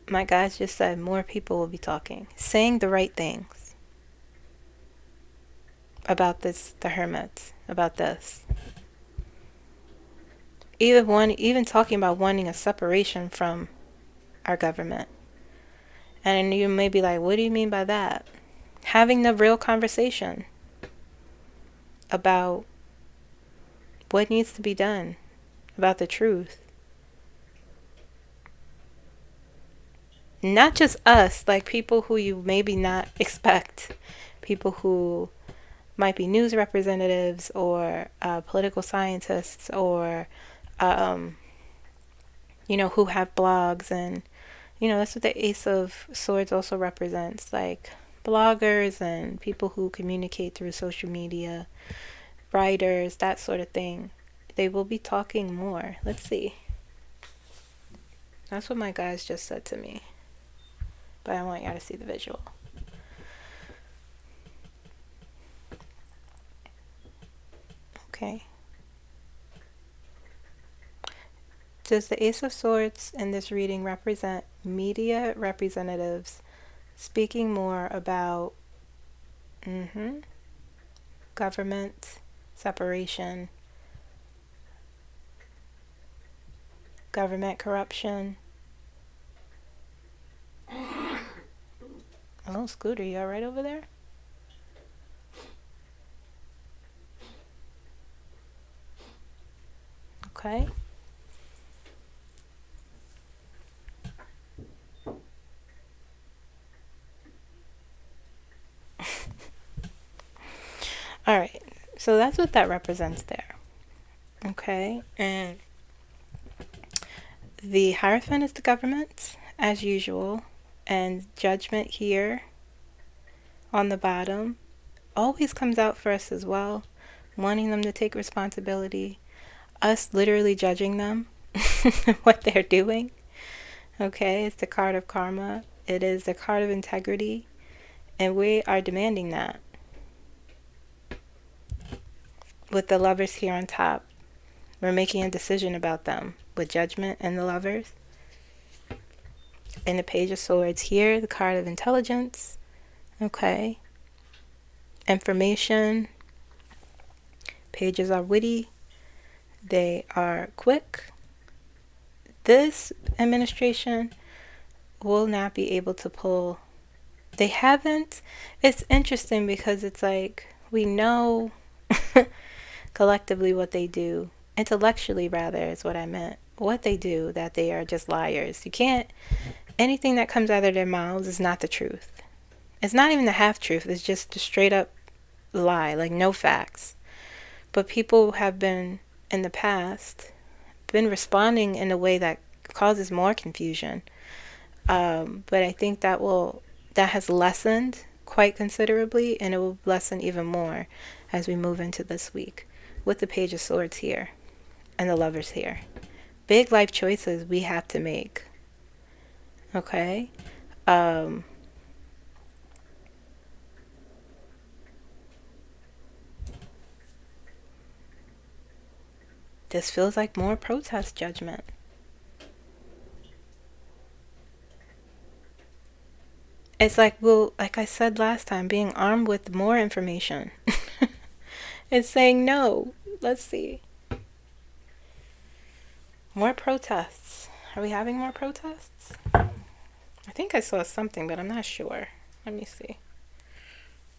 my guys just said more people will be talking, saying the right things about this, the Hermits, about this. Even talking about wanting a separation from our government. And you may be like, what do you mean by that? Having the real conversation about what needs to be done, about the truth. Not just us, like people who you maybe not expect, people who might be news representatives or political scientists or, who have blogs. And, that's what the Ace of Swords also represents, like bloggers and people who communicate through social media, writers, that sort of thing. They will be talking more. Let's see. That's what my guys just said to me. But I want y'all to see the visual. Okay. Does the Ace of Swords in this reading represent media representatives speaking more about government separation, government corruption? Oh, Scooter, you all right over there? Okay. All right. So that's what that represents there. Okay. And the Hierophant is the government, as usual. And Judgment here on the bottom always comes out for us as well, wanting them to take responsibility, us literally judging them, what they're doing. Okay, it's the card of karma. It is the card of integrity, and we are demanding that. With the Lovers here on top, we're making a decision about them with Judgment and the Lovers. And the Page of Swords here, the card of intelligence. Okay. Information. Pages are witty. They are quick. This administration will not be able to pull. They haven't. It's interesting because it's like we know collectively what they do. Intellectually, rather, is what I meant. What they do, that they are just liars. You can't. Anything that comes out of their mouths is not the truth. It's not even the half truth. It's just the straight up lie, like no facts. But people have been, in the past, been responding in a way that causes more confusion. But I think that has lessened quite considerably, and it will lessen even more as we move into this week with the Page of Swords here and the Lovers here. Big life choices we have to make. Okay? This feels like more protest judgment. It's like, well, like I said last time, being armed with more information. It's saying no. Let's see. More protests. Are we having more protests? I think I saw something, but I'm not sure. Let me see.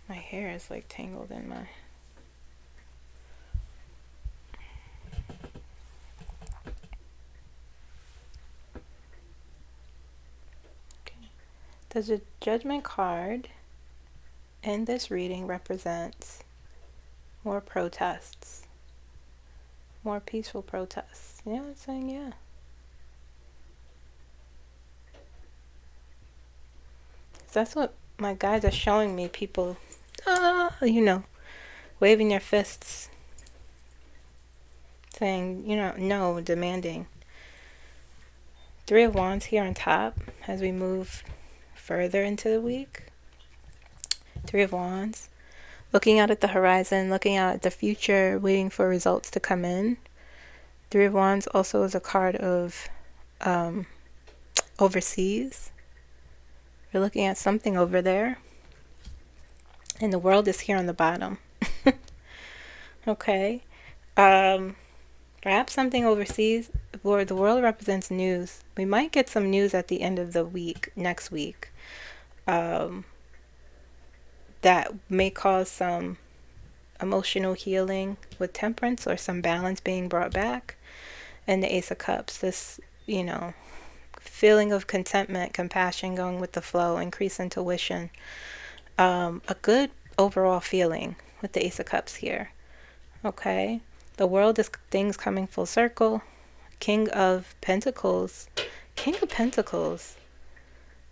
My hair is like tangled in my... Okay. Does the Judgment card in this reading represent more protests? More peaceful protests? Yeah, it's saying yeah. That's what my guides are showing me. People, waving their fists, saying, no, demanding. Three of Wands here on top as we move further into the week. Three of Wands. Looking out at the horizon, looking out at the future, waiting for results to come in. Three of Wands also is a card of overseas. We're looking at something over there. And the World is here on the bottom. Okay. Perhaps something overseas, where the World represents news. We might get some news at the end of the week, next week. That may cause some emotional healing with Temperance, or some balance being brought back. And the Ace of Cups, this, feeling of contentment, compassion, going with the flow, increased intuition. A good overall feeling with the Ace of Cups here. Okay. The World is things coming full circle. King of Pentacles. King of Pentacles.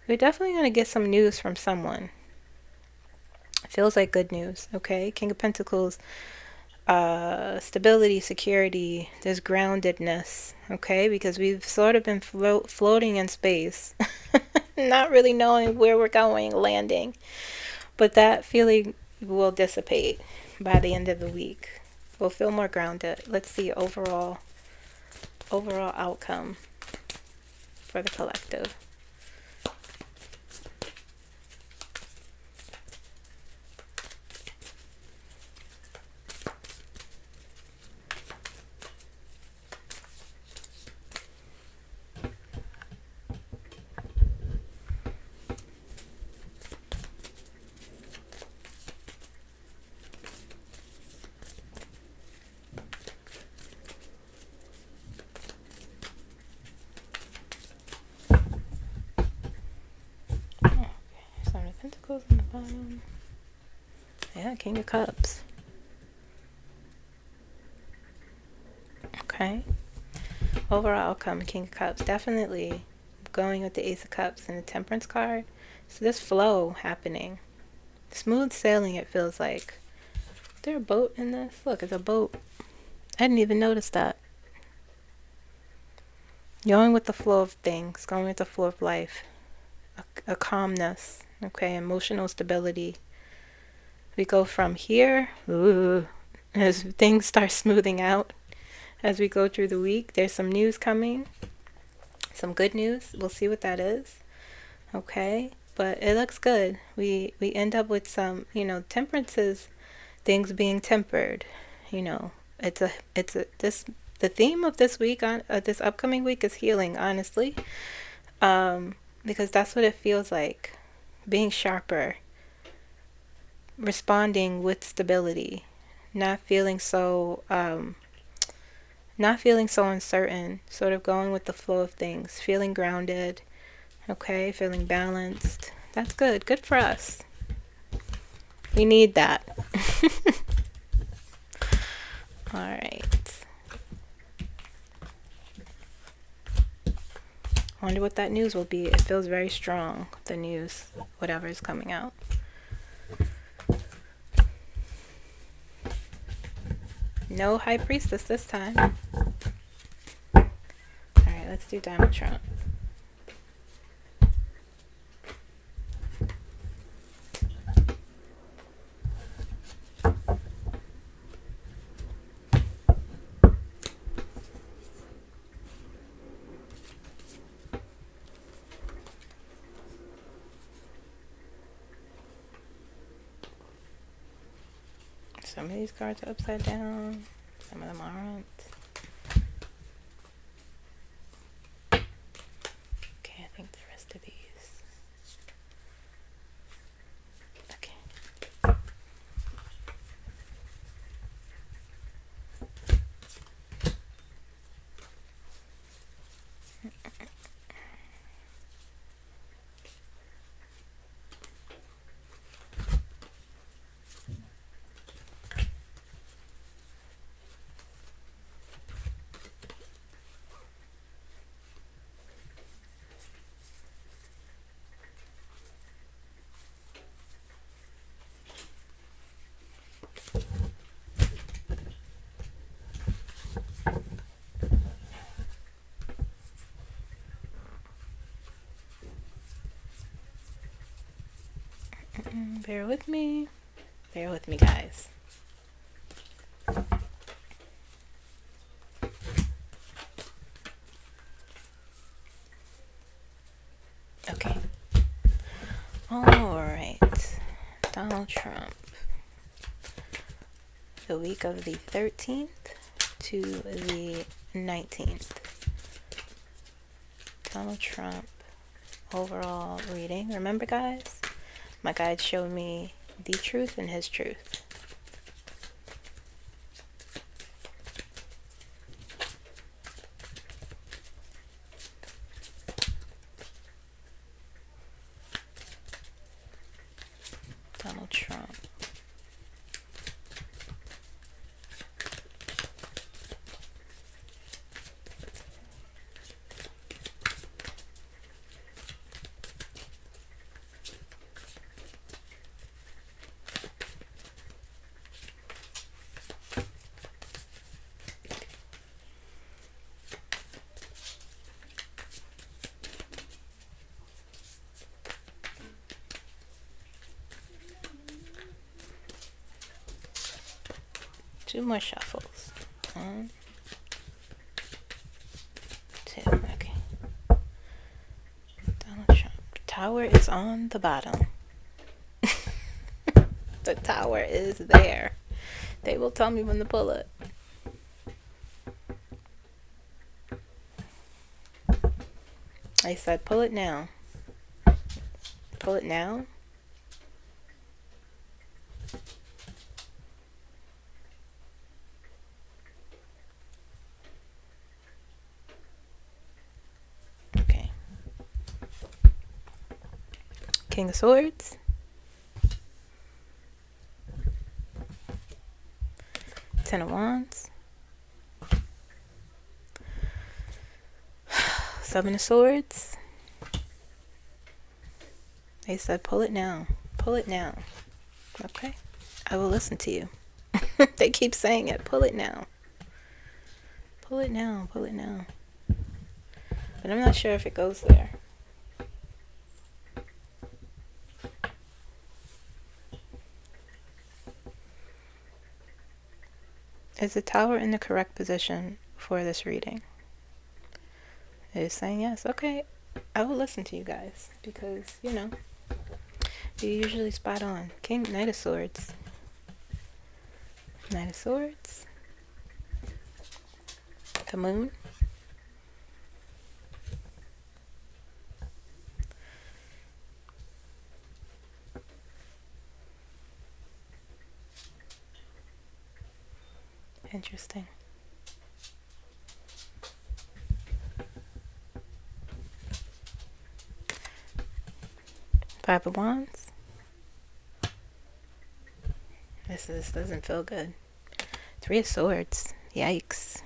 We're definitely going to get some news from someone. Feels like good news. Okay. King of Pentacles. Stability, security. There's groundedness. Okay. Because we've sort of been floating in space. Not really knowing where we're going, landing. But that feeling will dissipate by the end of the week. We'll feel more grounded. Let's see overall outcome for the collective. Pentacles on the bottom. Yeah, King of Cups. Okay. Overall outcome, King of Cups. Definitely going with the Ace of Cups and the Temperance card. So this flow happening. Smooth sailing, it feels like. Is there a boat in this? Look, it's a boat. I didn't even notice that. Going with the flow of things. Going with the flow of life. A calmness. Okay, emotional stability. We go from here, as things start smoothing out as we go through the week. There's some news coming, some good news. We'll see what that is. Okay, but it looks good. We end up with some, Temperance is things being tempered. The theme of this week this upcoming week is healing. Honestly, because that's what it feels like. Being sharper, responding with stability, not feeling so uncertain, sort of going with the flow of things, feeling grounded, okay, feeling balanced. That's good for us. We need that. Alright. I wonder what that news will be. It feels very strong, the news, whatever is coming out. No High Priestess this time. Alright, let's do Donald Trump. Some of these cards are upside down. Some of them aren't. Okay, I think the rest of these. Okay. Bear with me. Bear with me, guys. Okay. Alright. Donald Trump. The week of the 13th to the 19th. Donald Trump overall reading. Remember, guys? My guide showed me the truth and his truth. Donald Trump. Two more shuffles. 1, 2. Okay. Donald Trump. Tower is on the bottom. The tower is there. They will tell me when to pull it. I said pull it now. Pull it now. Okay. King of Swords. Ten of Wands. Seven of Swords. They said pull it now. Pull it now. Okay. I will listen to you. They keep saying it. Pull it now. Pull it now. Pull it now. But I'm not sure if it goes there. Is the tower in the correct position for this reading? It is saying yes. Okay. I will listen to you guys because, you know, you're usually spot on. Knight of Swords. Knight of Swords. The Moon. Interesting. Five of Wands. This doesn't feel good. Three of Swords. Yikes.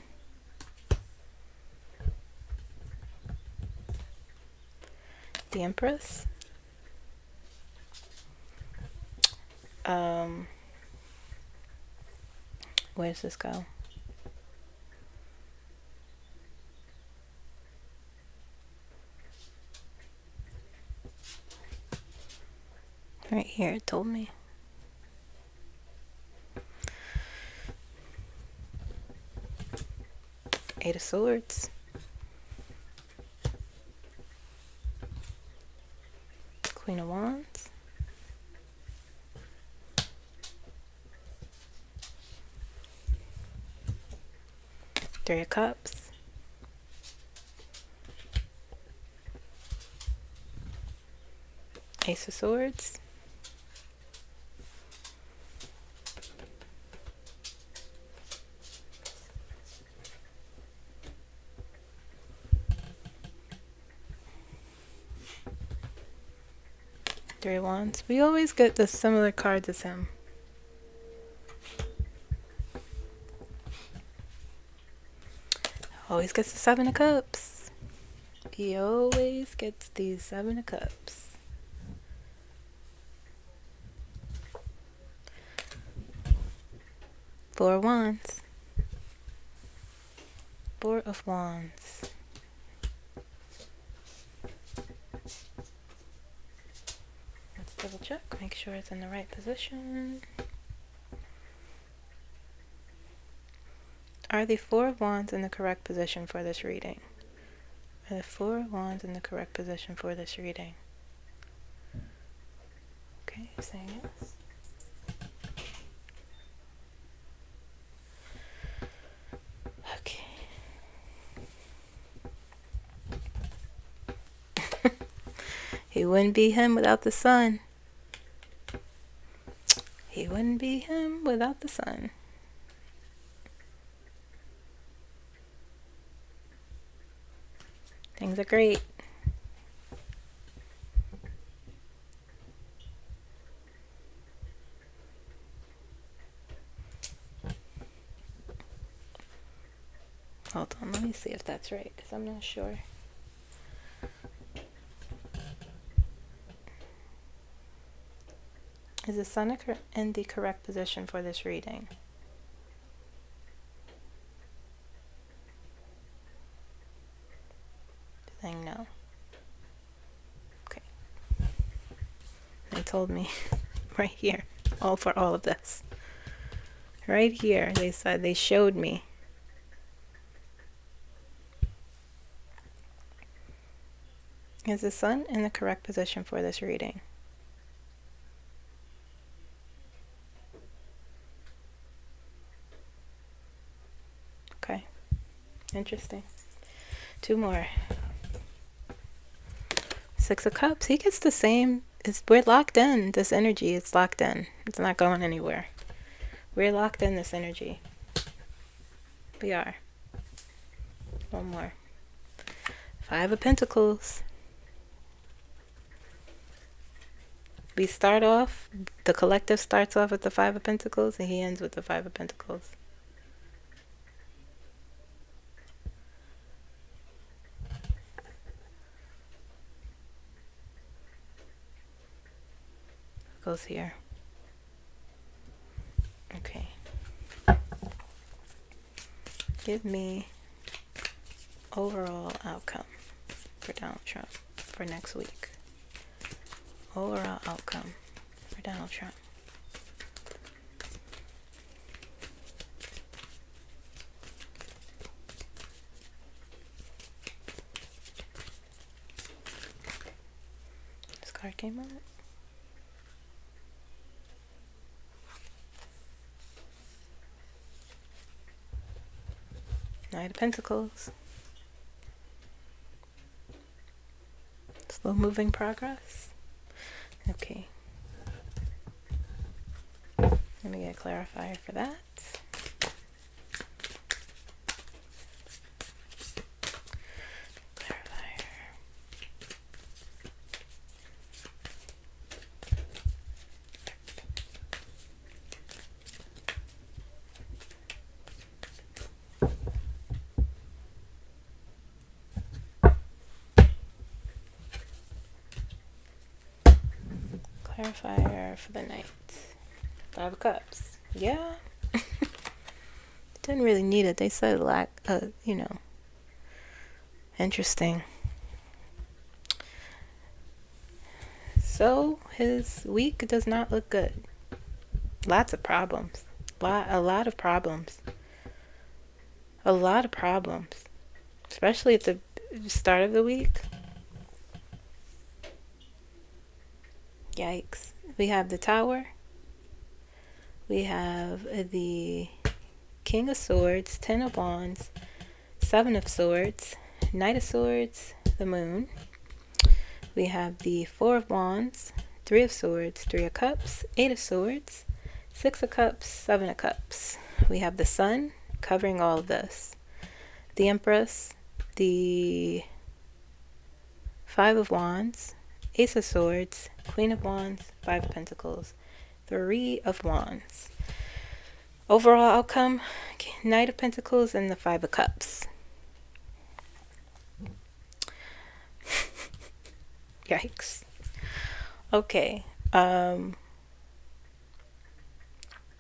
The Empress. Where does this go? Right here, it told me. Eight of Swords. Queen of Wands. Three of Cups. Ace of Swords. Three of Wands. We always get the similar cards as him. Always gets the Seven of Cups. He always gets the Seven of Cups. Four of Wands. Four of Wands. Let's double check, make sure it's in the right position. Are the Four of Wands in the correct position for this reading? Are the Four of Wands in the correct position for this reading? Okay, saying yes. Okay. He wouldn't be him without the sun. He wouldn't be him without the sun. Things are great. Hold on, let me see if that's right, because I'm not sure. Is the sun in the correct position for this reading? Saying no. Okay. They told me right here, all for all of this. Right here, they said, they showed me. Is the sun in the correct position for this reading? Okay. Interesting. Two more. Six of Cups. He gets the same. We're locked in. This energy is locked in. It's not going anywhere. We're locked in this energy. We are. One more. Five of Pentacles. We start off, the collective starts off with the Five of Pentacles, and he ends with the Five of Pentacles. Goes here. Okay. Give me overall outcome for Donald Trump for next week. Overall outcome for Donald Trump. This card came out. Knight of Pentacles. Slow moving progress. Okay. Let me get a clarifier for that. Clarifier. Fire for the night. 5 of Cups. Yeah. Didn't really need it. They said interesting. So his week does not look good. Lots of problems. A lot of problems. A lot of problems. Especially at the start of the week. Yikes. We have the Tower. We have the King of Swords, 10 of Wands, 7 of Swords, Knight of Swords, the Moon. We have the 4 of Wands, 3 of Swords, 3 of Cups, 8 of Swords, 6 of Cups, 7 of Cups. We have the Sun covering all of this. The Empress, the 5 of Wands, Ace of Swords, Queen of Wands, 5 of Pentacles, 3 of Wands. Overall outcome, Knight of Pentacles and the 5 of Cups. Yikes. Okay.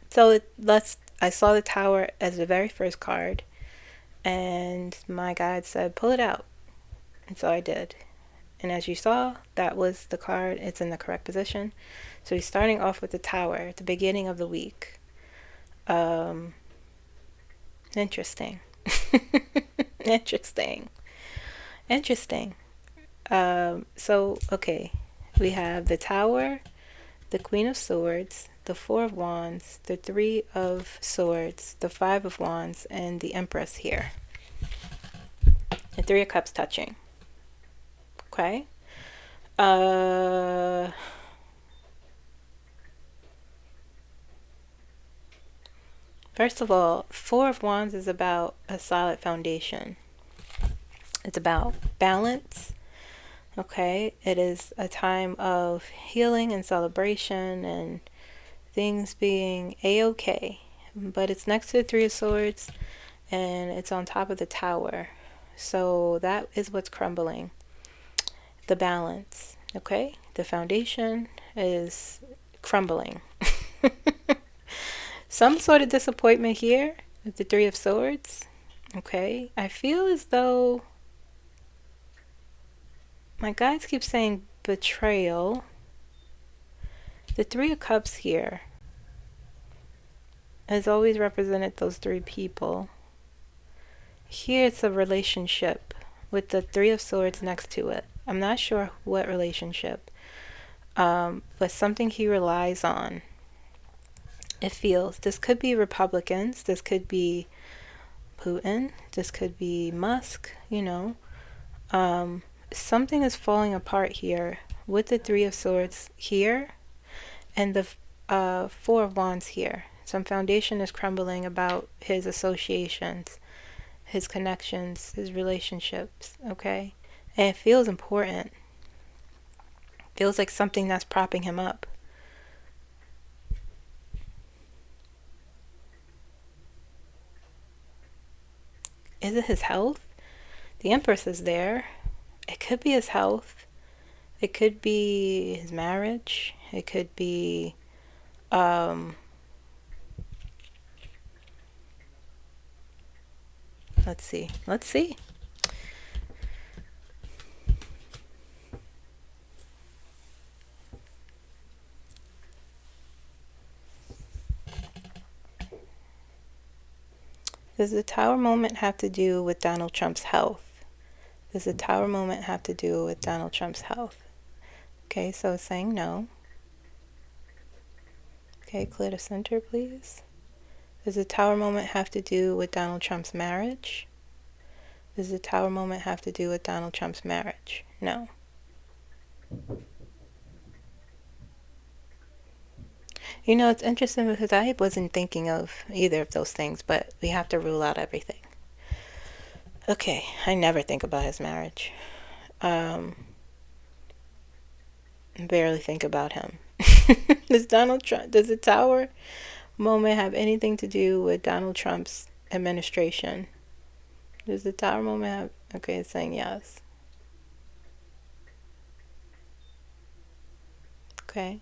So I saw the Tower as the very first card, and my guide said, pull it out. And so I did. And as you saw, that was the card. It's in the correct position. So he's starting off with the Tower at the beginning of the week. Interesting. Interesting. Okay. We have the Tower, the Queen of Swords, the 4 of Wands, the 3 of Swords, the 5 of Wands, and the Empress here. And 3 of Cups touching. Okay. First of all, 4 of Wands is about a solid foundation. It's about balance. Okay. It is a time of healing and celebration and things being a-okay. But it's next to the 3 of Swords and it's on top of the Tower. So that is what's crumbling. The balance. Okay. The foundation is crumbling. Some sort of disappointment here with the 3 of Swords. Okay. I feel as though my guides keep saying betrayal. The 3 of Cups here has always represented those 3 people. Here it's a relationship with the 3 of Swords next to it. I'm not sure what relationship, but something he relies on. It feels. This could be Republicans. This could be Putin. This could be Musk, something is falling apart here with the 3 of Swords here and the 4 of Wands here. Some foundation is crumbling about his associations, his connections, his relationships, okay? And it feels important. Feels like something that's propping him up. Is it his health? The Empress is there. It could be his health. It could be his marriage. It could be let's see. Does the Tower moment have to do with Donald Trump's health? Does the Tower moment have to do with Donald Trump's health? Okay, so it's saying no. Okay, clear the center, please. Does the Tower moment have to do with Donald Trump's marriage? Does the Tower moment have to do with Donald Trump's marriage? No. It's interesting because I wasn't thinking of either of those things, but we have to rule out everything. Okay, I never think about his marriage. Barely think about him. Does the Tower moment have anything to do with Donald Trump's administration? Does the Tower moment have... Okay, it's saying yes. Okay.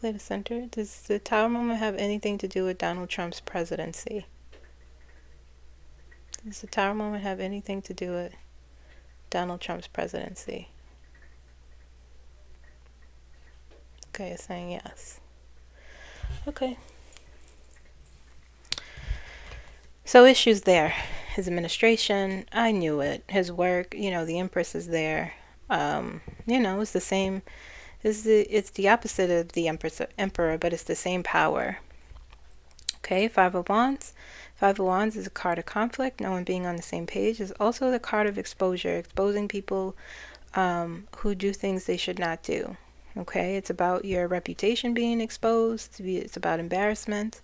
Clear the center. Does the Tower moment have anything to do with Donald Trump's presidency? Does the Tower moment have anything to do with Donald Trump's presidency? Okay, it's saying yes. Okay. So issues there. His administration, I knew it. His work, you know, the Empress is there. You know, it's the same. It's the opposite of the Emperor, but it's the same power. Okay, Five of Wands. Five of Wands is a card of conflict. No one being on the same page. Is also the card of exposure, exposing people who do things they should not do. Okay, it's about your reputation being exposed. It's about embarrassment.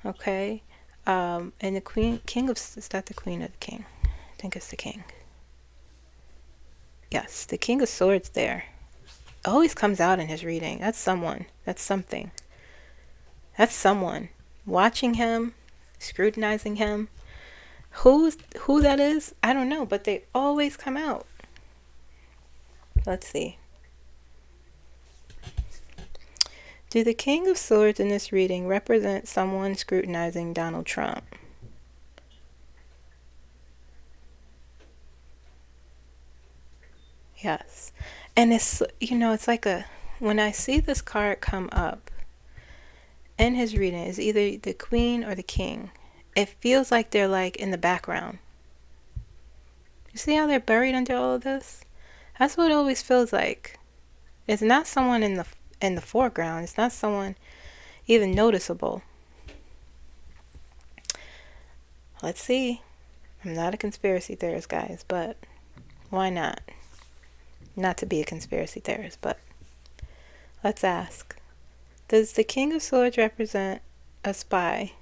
Okay, and the King of, is that the Queen or the King? I think it's the King. Yes, the King of Swords there. Always comes out in his reading. That's someone. That's something. That's someone. Watching him, scrutinizing him. Who that is, I don't know, but they always come out. Let's see. Do the King of Swords in this reading represent someone scrutinizing Donald Trump? Yes. And it's, you know, it's like when I see this card come up in his reading, it's either the Queen or the King. It feels like they're like in the background. You see how they're buried under all of this? That's what it always feels like. It's not someone in the foreground. It's not someone even noticeable. Let's see. I'm not a conspiracy theorist, guys, but why not? Not to be a conspiracy theorist, but let's ask. Does the King of Swords represent a spy?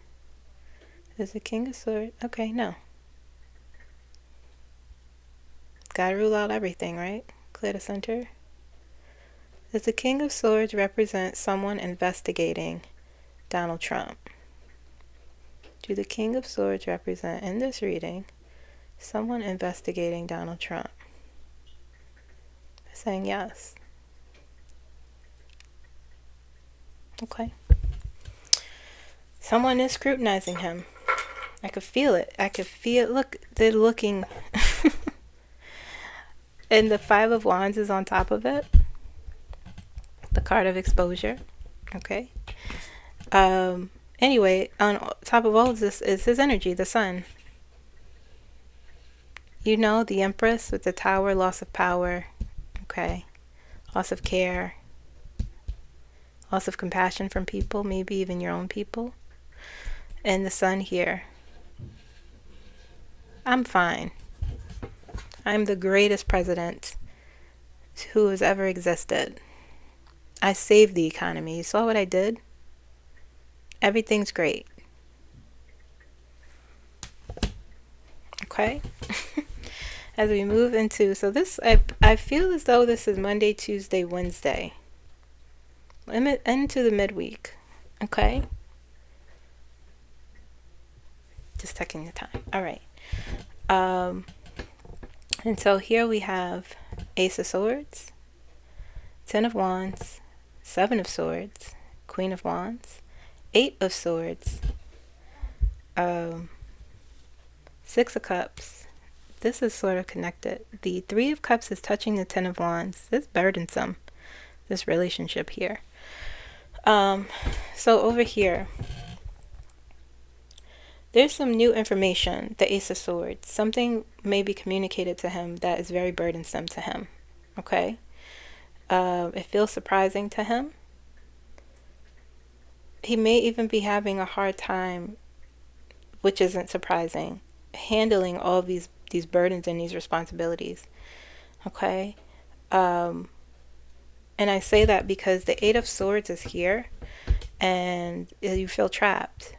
Does the King of Swords? Okay, no. Gotta rule out everything, right? Clear the center. Does the King of Swords represent someone investigating Donald Trump? Do the King of Swords represent, in this reading, someone investigating Donald Trump? Saying yes. Okay. Someone is scrutinizing him. I could feel it. Look, they're looking. And the Five of Wands is on top of it. The card of exposure. Okay. Anyway, on top of all of this is his energy, the sun. You know, the Empress with the Tower, loss of power. Okay. Loss of care. Loss of compassion from people, maybe even your own people. And the sun here. I'm fine. I'm the greatest president who has ever existed. I saved the economy. You saw what I did? Everything's great. Okay? As we move into, so this, I feel as though this is Monday, Tuesday, Wednesday. Into the midweek. Okay? Just checking the time. All right. And so here we have Ace of Swords, Ten of Wands, Seven of Swords, Queen of Wands, Eight of Swords, Six of Cups. This is sort of connected. The Three of Cups is touching the Ten of Wands. It's burdensome, this relationship here. So over here, there's some new information, the Ace of Swords. Something may be communicated to him that is very burdensome to him. Okay? It feels surprising to him. He may even be having a hard time, which isn't surprising, handling all these burdens and these responsibilities. Okay? And I say that because the Eight of Swords is here and you feel trapped.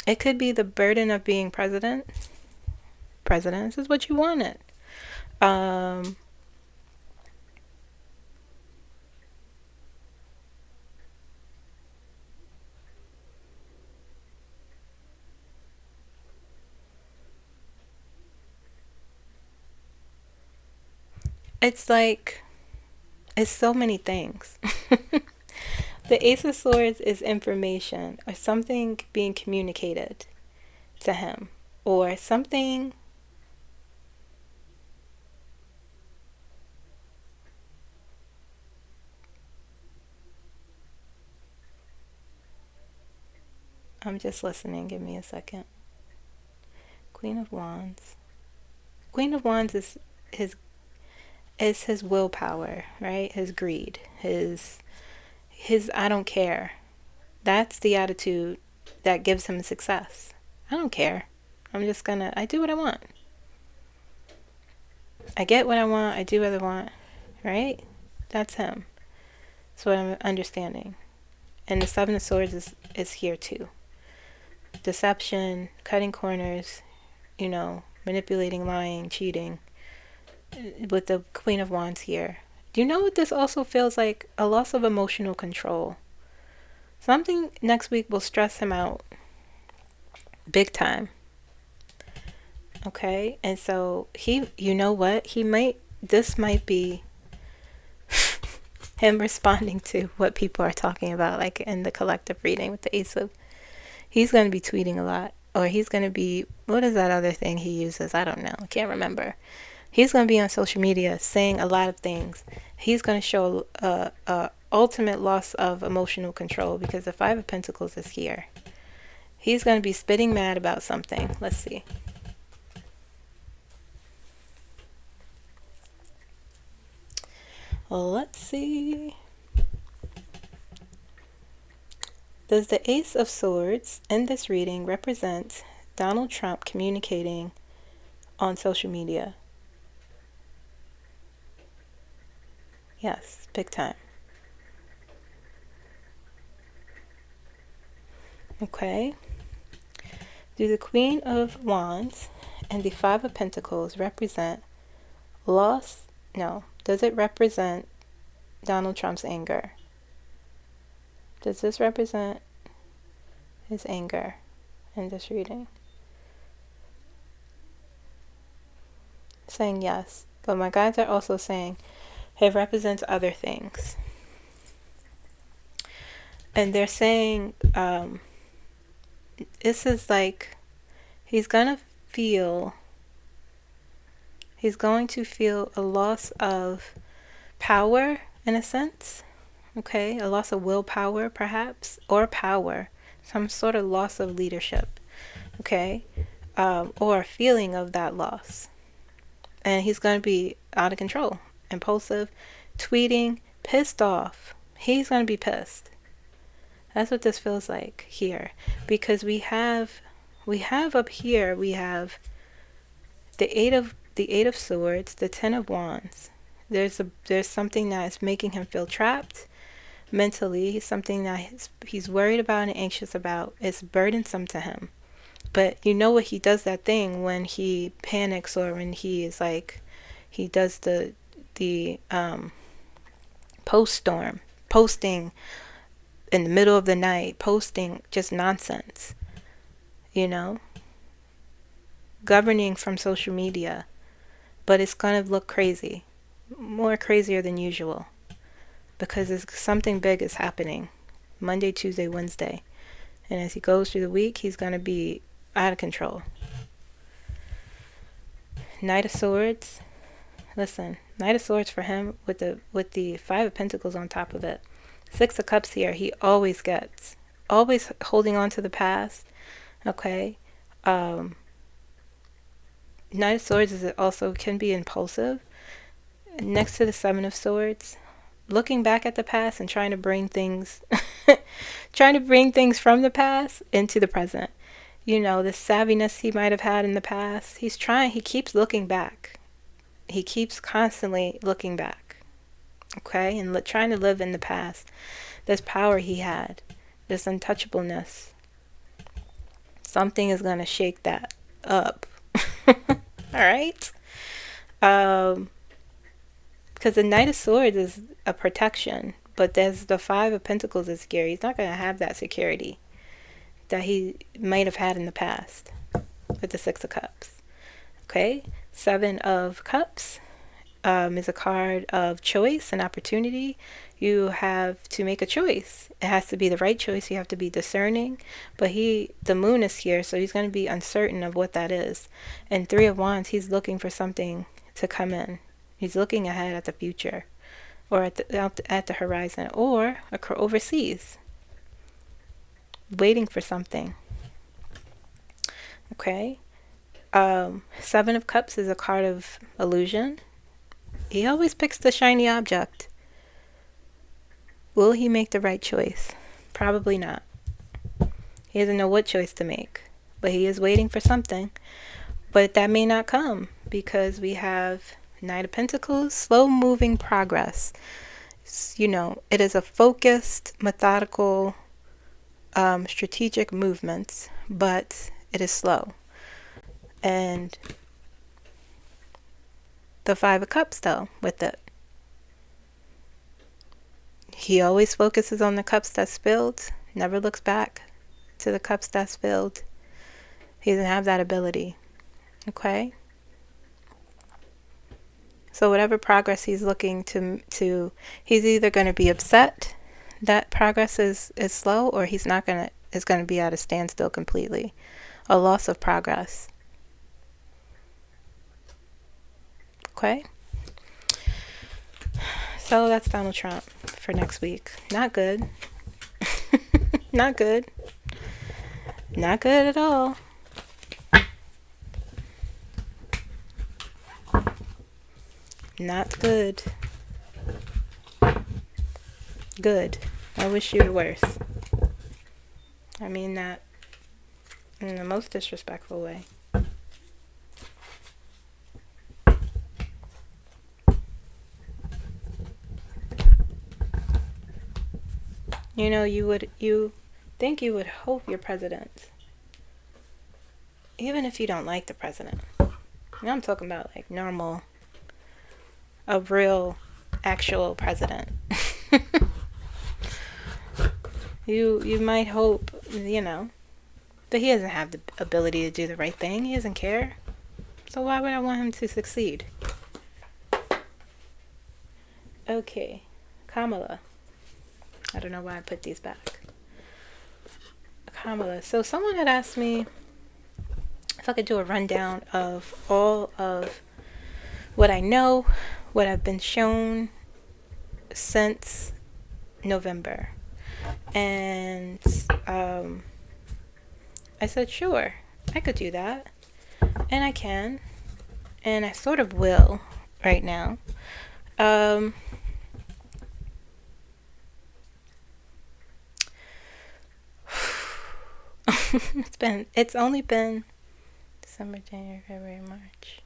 It could be the burden of being president. President, this is what you wanted. It's like It's so many things. The Ace of Swords is information or something being communicated to him, or something. I'm just listening. Give me a second. Queen of Wands. Queen of Wands is his willpower, right? His greed, his I don't care. That's the attitude that gives him success. I don't care. I do what I want. I get what I want. I do what I want, right? That's him. That's what I'm understanding. And the Seven of Swords is here too. Deception, cutting corners, manipulating, lying, cheating. With the Queen of Wands here. Do you know what this also feels like? A loss of emotional control. Something next week will stress him out big time. Okay? And so you know what? This might be him responding to what people are talking about, like in the collective reading with the Ace of. He's going to be tweeting a lot. Or he's going to be, what is that other thing he uses? I don't know. I can't remember. He's going to be on social media saying a lot of things. He's going to show a ultimate loss of emotional control because the Five of Pentacles is here. He's going to be spitting mad about something. Let's see. Well, let's see. Does the Ace of Swords in this reading represent Donald Trump communicating on social media? Yes, big time. Okay. Do the Queen of Wands and the Five of Pentacles represent loss? No. Does it represent Donald Trump's anger? Does this represent his anger in this reading? Saying yes. But my guides are also saying it represents other things. And they're saying this is like he's going to feel a loss of power in a sense. Okay, a loss of willpower perhaps, or power, some sort of loss of leadership. Okay, or a feeling of that loss. And he's going to be out of control, impulsive, tweeting, pissed off. He's going to be pissed. That's what this feels like here, because we have up here, we have the eight of swords, the 10 of wands. There's something that is making him feel trapped mentally, something that he's worried about and anxious about. It's burdensome to him. But you know what, he does that thing when he panics, or when he is like, he does the posting in the middle of the night, posting just nonsense, governing from social media. But it's going to look crazy, more crazier than usual, because something big is happening Monday, Tuesday, Wednesday. And as he goes through the week, he's going to be out of control. Knight of Swords. Listen, Knight of Swords for him with the Five of Pentacles on top of it. Six of Cups here, he always gets. Always holding on to the past. Okay. Knight of Swords also can be impulsive. Next to the Seven of Swords, looking back at the past and trying to bring things from the past into the present. The savviness he might have had in the past. He keeps looking back. He keeps constantly looking back. Okay? And trying to live in the past. This power he had. This untouchableness. Something is going to shake that up. Alright? Because the Knight of Swords is a protection. But there's the Five of Pentacles is scary. He's not going to have that security that he might have had in the past with the Six of Cups. Okay? Seven of Cups. is a card of choice and opportunity. You have to make a choice. It has to be the right choice. You have to be discerning. But the moon is here, so he's going to be uncertain of what that is. And Three of Wands, he's looking for something to come in. He's looking ahead at the future, or at the horizon, or overseas, waiting for something. Okay. Seven of Cups is a card of illusion. He always picks the shiny object. Will he make the right choice? Probably not. He doesn't know what choice to make, but he is waiting for something. But that may not come, because we have Knight of Pentacles, slow moving progress. You know, it is a focused, methodical, strategic movement, but it is slow. And the Five of Cups, though, with it. He always focuses on the cups that spilled, never looks back to the cups that spilled. He doesn't have that ability. Okay? So whatever progress he's looking to he's either going to be upset that progress is slow, or is going to be at a standstill completely. A loss of progress. Okay? So that's Donald Trump for next week. Not good. Not good. Not good at all. Not good. Good. I wish you the worst. I mean that in the most disrespectful way. You know, you think you would hope your president, even if you don't like the president. Now I'm talking about like normal, a real, actual president. You might hope, you know, but he doesn't have the ability to do the right thing. He doesn't care. So why would I want him to succeed? Okay, Kamala. I don't know why I put these back. Kamala. So someone had asked me if I could do a rundown of all of what I know, what I've been shown since November. And I said, sure, I could do that. And I can. And I sort of will right now. It's only been December, January, February, March,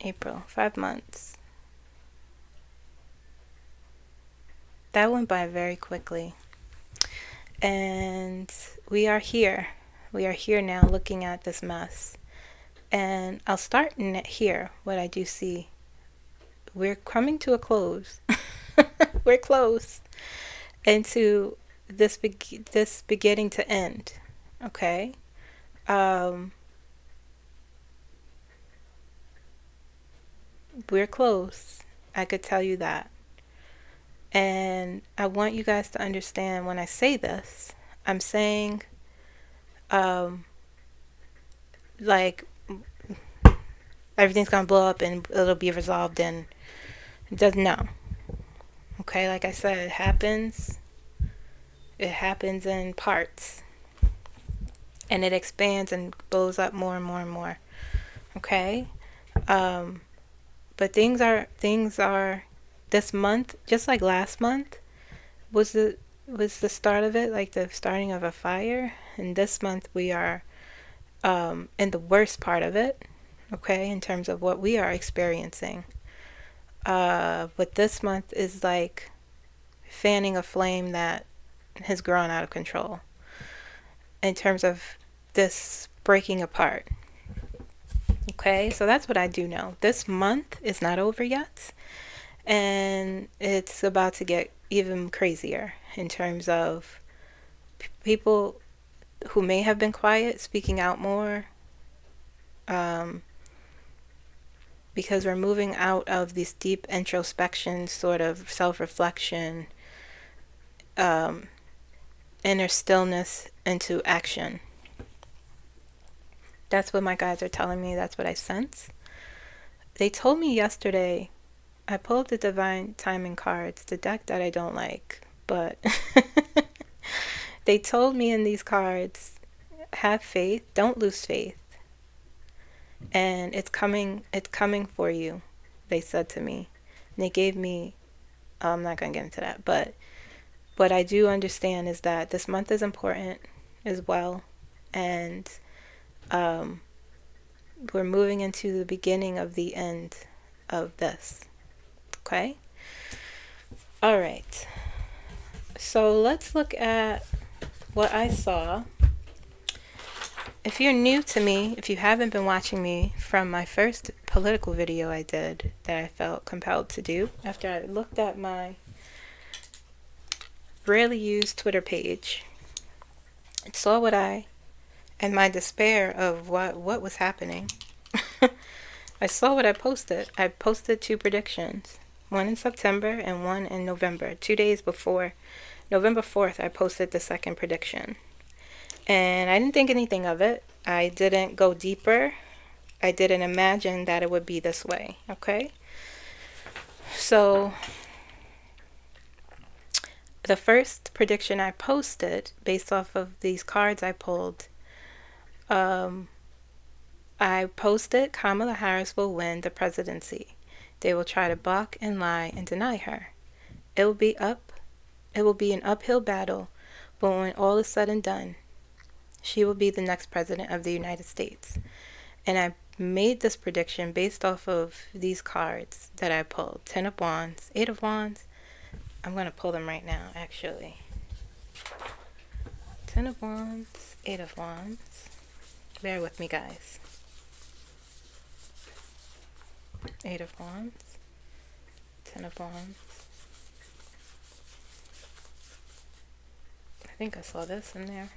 April, 5 months. That went by very quickly. And we are here. We are here now looking at this mess. And I'll start here, what I do see. We're coming to a close. We're close. Into this beginning to end. Okay? We're close. I could tell you that. And I want you guys to understand when I say this, I'm saying, like, everything's gonna blow up and it'll be resolved, and it doesn't know. Okay, like I said, it happens in parts, and it expands and blows up more and more and more. Okay, but things are this month, just like last month was the start of it, like the starting of a fire. And this month we are in the worst part of it, okay, in terms of what we are experiencing. But this month is like fanning a flame that has grown out of control in terms of this breaking apart. Okay, so that's what I do know. This month is not over yet, and it's about to get even crazier in terms of people who may have been quiet speaking out more, because we're moving out of this deep introspection, sort of self-reflection, inner stillness into action. That's what my guides are telling me. That's what I sense. They told me yesterday, I pulled the Divine Timing cards, the deck that I don't like, but they told me in these cards, have faith, don't lose faith. And it's coming for you, they said to me. And they gave me, I'm not going to get into that, but what I do understand is that this month is important as well. And we're moving into the beginning of the end of this. Okay? All right. So let's look at what I saw. If you're new to me, if you haven't been watching me from my first political video I did that I felt compelled to do after I looked at my rarely used Twitter page and saw what and my despair of what was happening, I saw what I posted. I posted 2 predictions, one in September and one in November. 2 days before November 4th, I posted the second prediction. And I didn't think anything of it. I didn't go deeper. I didn't imagine that it would be this way. Okay? So the first prediction I posted based off of these cards I pulled, I posted Kamala Harris will win the presidency. They will try to balk and lie and deny her. It will be an uphill battle, but when all is said and done, she will be the next president of the United States. And I made this prediction based off of these cards that I pulled. 10 of Wands, 8 of Wands. I'm going to pull them right now, actually. 10 of Wands, 8 of Wands. Bear with me, guys. 8 of Wands, 10 of Wands. I think I saw this in there.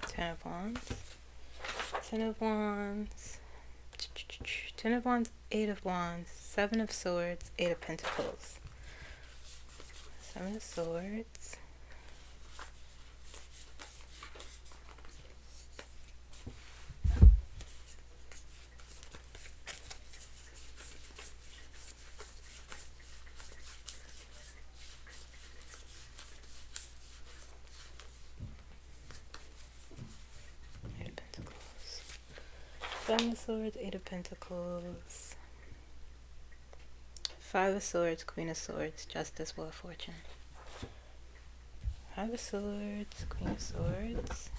Ten of Wands, 10 of Wands, 10 of Wands, 8 of Wands, 7 of Swords, 8 of Pentacles, 7 of Swords, 7 of Swords, 8 of Pentacles, 5 of Swords, Queen of Swords, Justice, Wheel of Fortune. 5 of Swords, Queen of Swords,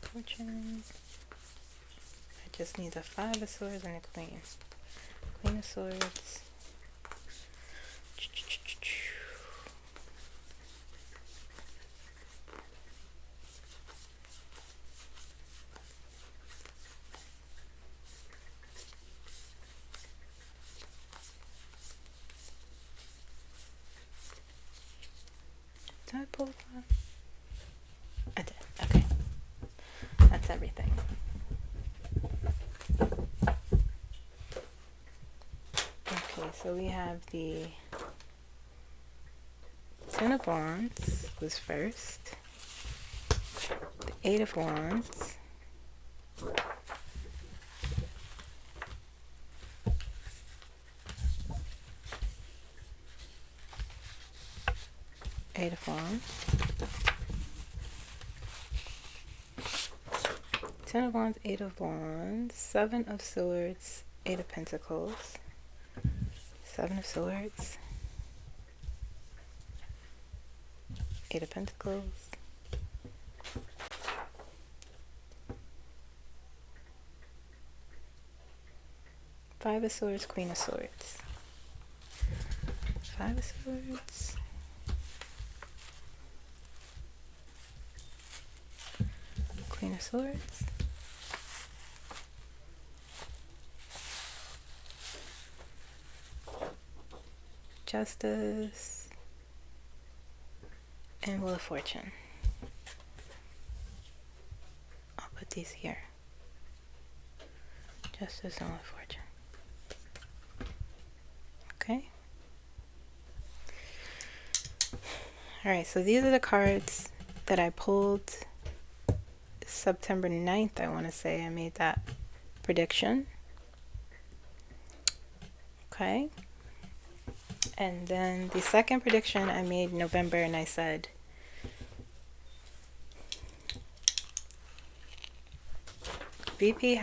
Fortune. I just need a 5 of Swords and a Queen. Queen of Swords. Did I pull that? I did. Okay. That's everything. Okay, so we have the 10 of Wands was first. The 8 of Wands. Eight of Wands, 10 of Wands, 8 of Wands, 7 of Swords, 8 of Pentacles, 7 of Swords, 8 of Pentacles, 5 of Swords, Queen of Swords, 5 of Swords, Queen of Swords. Justice. And Wheel of Fortune. I'll put these here. Justice and Wheel of Fortune. Okay. Alright, so these are the cards that I pulled September 9th, I want to say. I made that prediction. Okay. And then the second prediction I made in November, and I said VP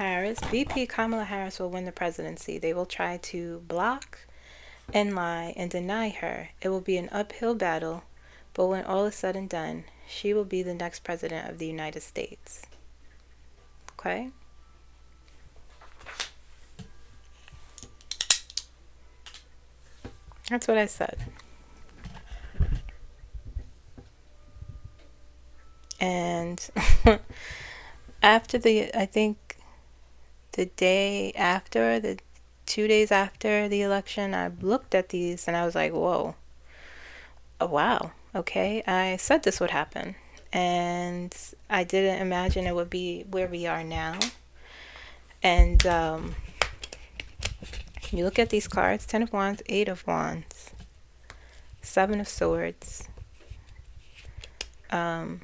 Kamala Harris will win the presidency. They will try to block and lie and deny her. It will be an uphill battle, but when all is said and done, she will be the next president of the United States. Okay? That's what I said. And after I think the day after, the 2 days after the election, I looked at these and I was like, whoa, oh, wow, okay. I said this would happen. And I didn't imagine it would be where we are now. And you look at these cards, 10 of Wands, 8 of Wands, 7 of Swords, 8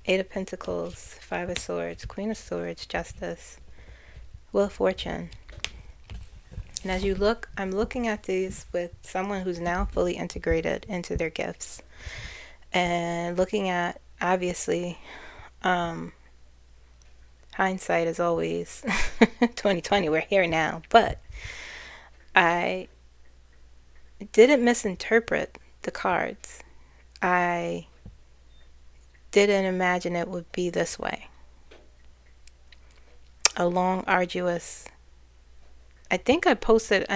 of Pentacles, 5 of Swords, Queen of Swords, Justice, Wheel of Fortune. And as you look, I'm looking at these with someone who's now fully integrated into their gifts. And looking at, obviously, hindsight is always 2020, we're here now. But I didn't misinterpret the cards. I didn't imagine it would be this way. A long, arduous. I think I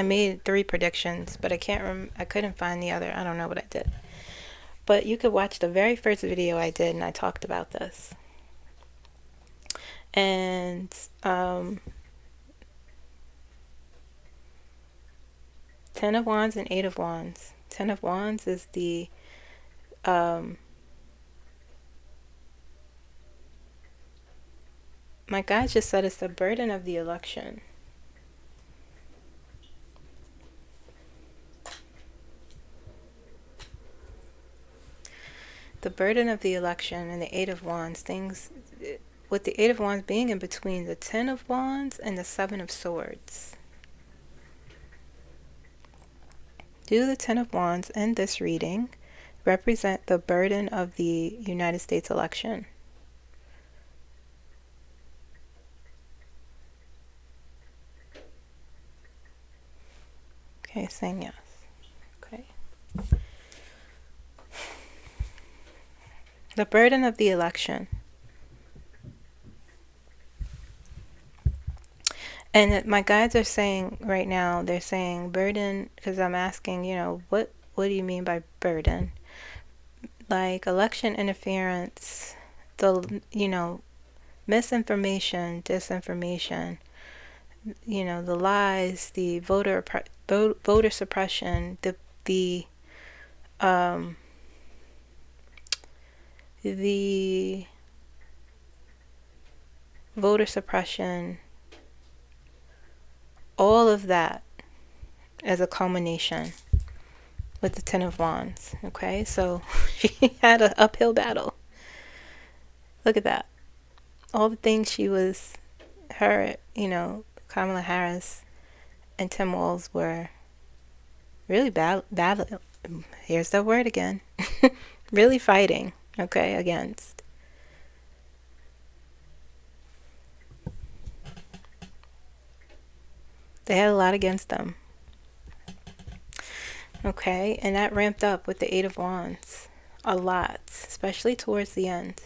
made 3 predictions, but I couldn't find the other. I don't know what I did. But you could watch the very first video I did, and I talked about this. And 10 of Wands and 8 of Wands. 10 of Wands is the my guide just said it's the burden of the election. The burden of the election and the 8 of Wands, things with the 8 of Wands being in between the 10 of Wands and the 7 of Swords. Do the 10 of Wands in this reading represent the burden of the United States election? Okay, saying yes. Okay. The burden of the election. And my guides are saying right now, they're saying burden, because I'm asking, what do you mean by burden? Like election interference, the, misinformation, disinformation, the lies, the voter suppression, the voter suppression, all of that as a culmination with the 10 of Wands. Okay, so she had an uphill battle. Look at that. All the things Kamala Harris and Tim Walz were really battle. Here's the word again. Really fighting, okay, against. They had a lot against them. Okay, and that ramped up with the 8 of Wands. A lot, especially towards the end.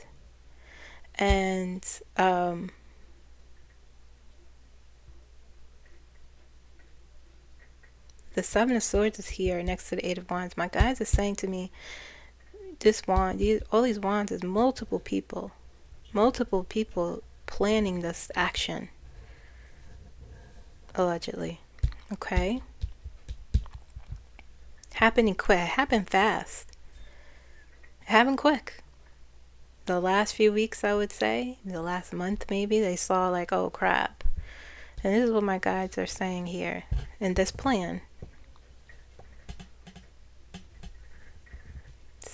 And the 7 of Swords is here next to the 8 of Wands. My guides are saying to me, this wand, all these wands is multiple people planning this action, allegedly. Okay? Happening quick. It happened fast. It happened quick. The last few weeks, I would say, the last month maybe, they saw like, oh crap. And this is what my guides are saying here in this plan.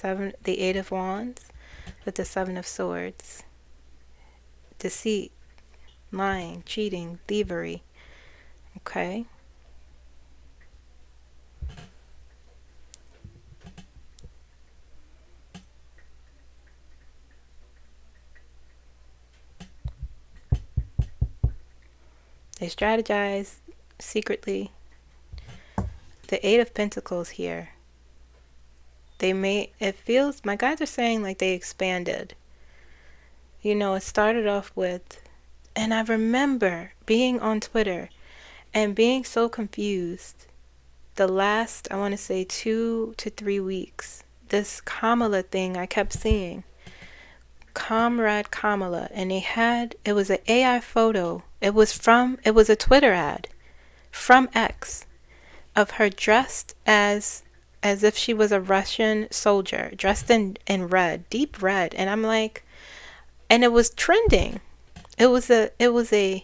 The Eight of Wands with the Seven of Swords. Deceit, lying, cheating, thievery. Okay? They strategize secretly. The Eight of Pentacles here. It feels, my guides are saying like they expanded. You know, it started off with, and I remember being on Twitter and being so confused the last, I want to say 2 to 3 weeks. This Kamala thing I kept seeing. Comrade Kamala, and it was an AI photo. It was a Twitter ad from X of her dressed as if she was a Russian soldier, dressed in red, deep red. And I'm like, and it was trending. It was a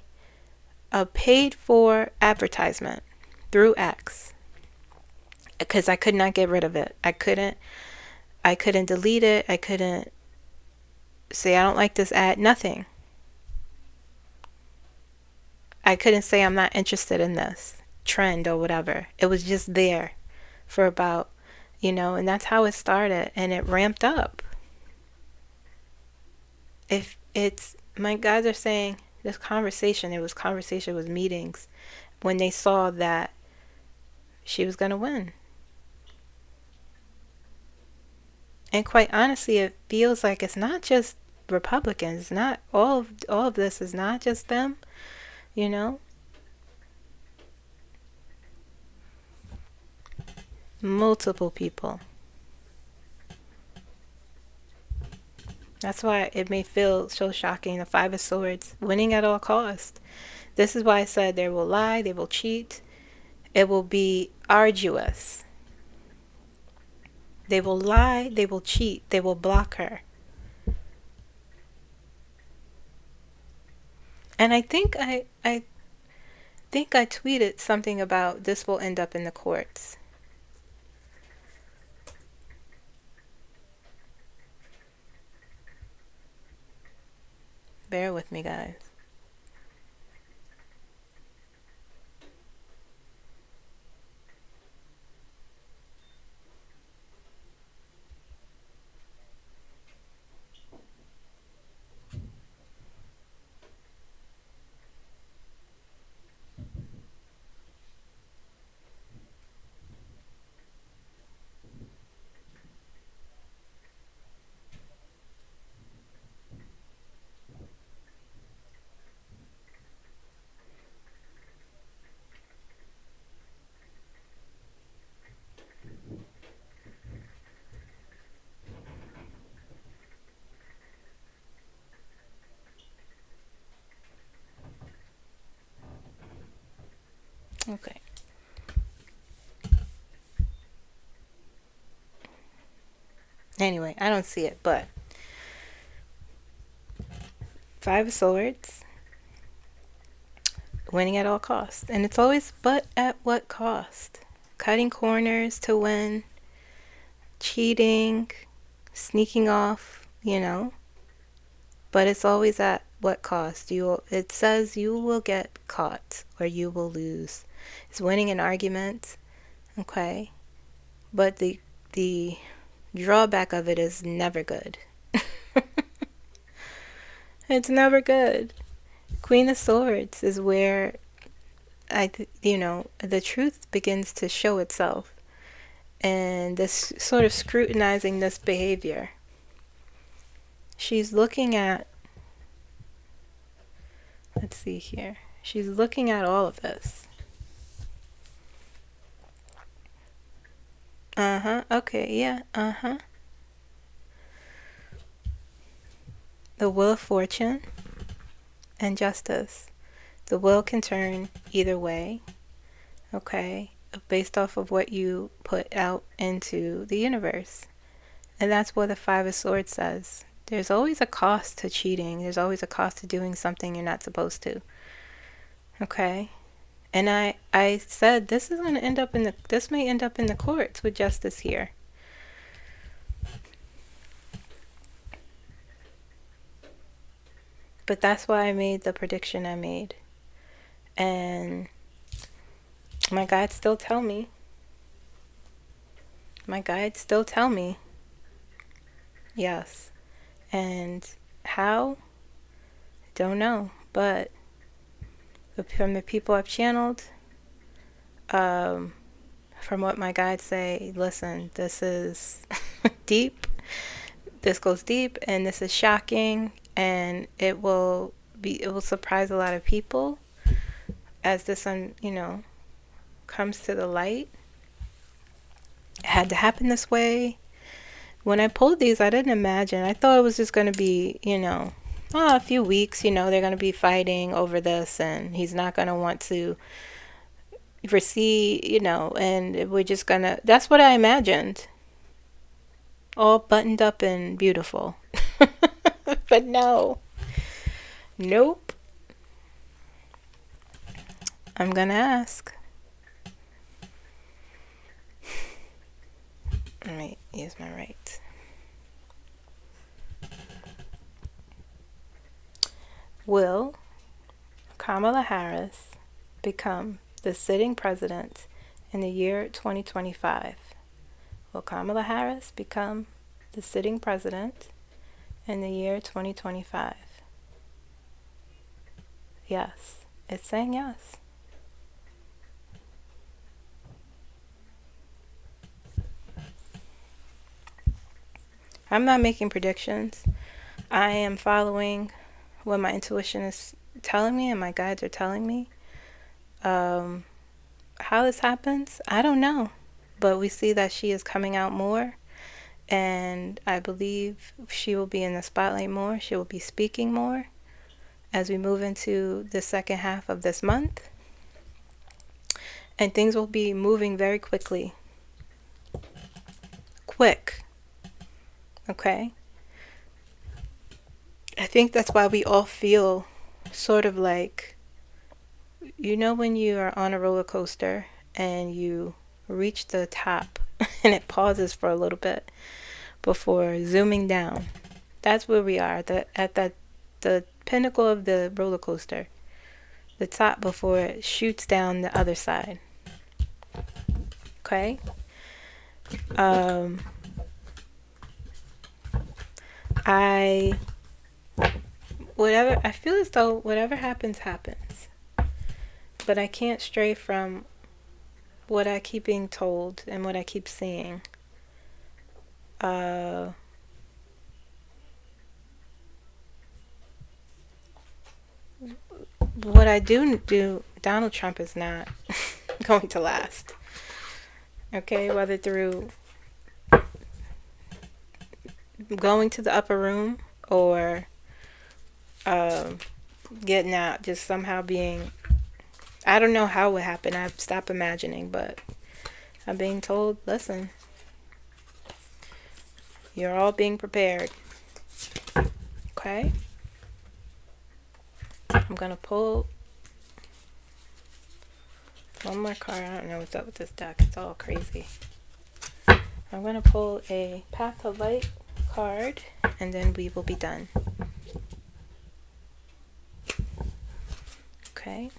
paid for advertisement through X, because I could not get rid of it. I couldn't delete it. I couldn't say I don't like this ad, nothing. I couldn't say I'm not interested in this trend or whatever. It was just there for about, and that's how it started, and it ramped up. If it's, my guys are saying this conversation, it was meetings when they saw that she was going to win. And quite honestly, it feels like it's not just Republicans. It's not all of this is not just them, multiple people. That's why it may feel so shocking. The Five of Swords, winning at all costs. This is why I said they will lie, they will cheat. It will be arduous. They will lie, they will cheat, they will block her. And I think I tweeted something about this will end up in the courts. Bear with me, guys. Okay. Anyway, I don't see it, but Five of Swords, winning at all costs. And it's always, but at what cost? Cutting corners to win, cheating, sneaking off, But it's always at what cost? It says you will get caught or you will lose. It's winning an argument, okay? But the drawback of it is never good. It's never good. Queen of Swords is where the truth begins to show itself, and this sort of scrutinizing this behavior. She's looking at, let's see here. She's looking at all of this. Okay, yeah, The Wheel of Fortune, and justice. The wheel can turn either way, okay, based off of what you put out into the universe. And that's what the Five of Swords says. There's always a cost to cheating. There's always a cost to doing something you're not supposed to. Okay? And I said this is going to end up in this may end up in the courts with justice here. But that's why I made the prediction I made. And my guides still tell me. Yes. And how? Don't know. But from the people I've channeled, from what my guides say, listen, this is deep. This goes deep, and this is shocking, and it will surprise a lot of people as this comes to the light. It had to happen this way. When I pulled these, I didn't imagine. I thought it was just going to be, a few weeks, they're going to be fighting over this, and he's not going to want to foresee, and we're just going to, that's what I imagined. All buttoned up and beautiful. But no. Nope. I'm going to ask. Let me use my right. Will Kamala Harris become the sitting president in the year 2025? Will Kamala Harris become the sitting president in the year 2025? Yes. It's saying yes. I'm not making predictions. I am following what my intuition is telling me and my guides are telling me. How this happens, I don't know. But we see that she is coming out more. And I believe she will be in the spotlight more. She will be speaking more as we move into the second half of this month. And things will be moving very quickly. Quick. Okay? I think that's why we all feel sort of like, when you are on a roller coaster and you reach the top and it pauses for a little bit before zooming down. That's where we are, at the pinnacle of the roller coaster. The top before it shoots down the other side. Okay? I feel as though whatever happens, happens. But I can't stray from what I keep being told and what I keep seeing. What I do, Donald Trump is not going to last. Okay, whether through going to the upper room or getting out, just somehow being, I don't know how it would happen. I've stopped imagining, but I'm being told, listen, you're all being prepared. Okay? I'm going to pull one more card. I don't know what's up with this deck. It's all crazy. I'm going to pull a Path of Light card, and then we will be done. Okay.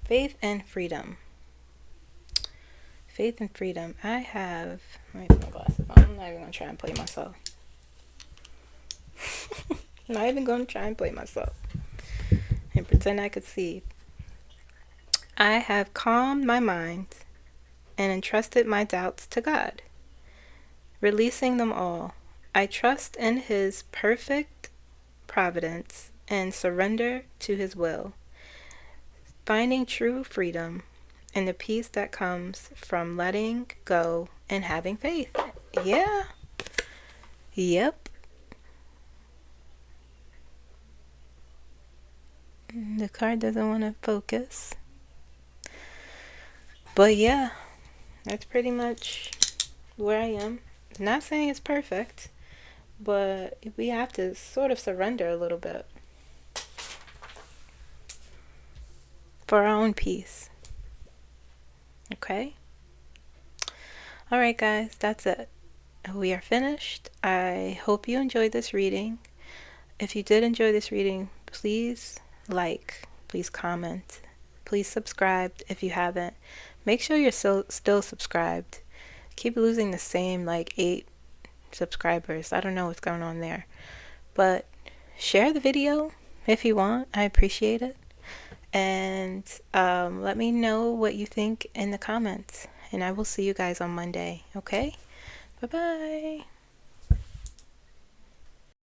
Faith and freedom. Faith and freedom. I have, let me put my glasses on. I'm not even going to try and play myself. I'm not even going to try and play myself and pretend I could see. I have calmed my mind and entrusted my doubts to God, releasing them all. I trust in His perfect providence and surrender to His will, finding true freedom and the peace that comes from letting go and having faith. Yeah. Yep. The card doesn't want to focus. But yeah, that's pretty much where I am. Not saying it's perfect, but we have to sort of surrender a little bit for our own peace. Okay? Alright guys, that's it. We are finished. I hope you enjoyed this reading. If you did enjoy this reading, please like, please comment, please subscribe if you haven't. Make sure you're still subscribed. Keep losing the same like 8 subscribers. I don't know what's going on there. But share the video if you want. I appreciate it. And let me know what you think in the comments. And I will see you guys on Monday. Okay? Bye-bye.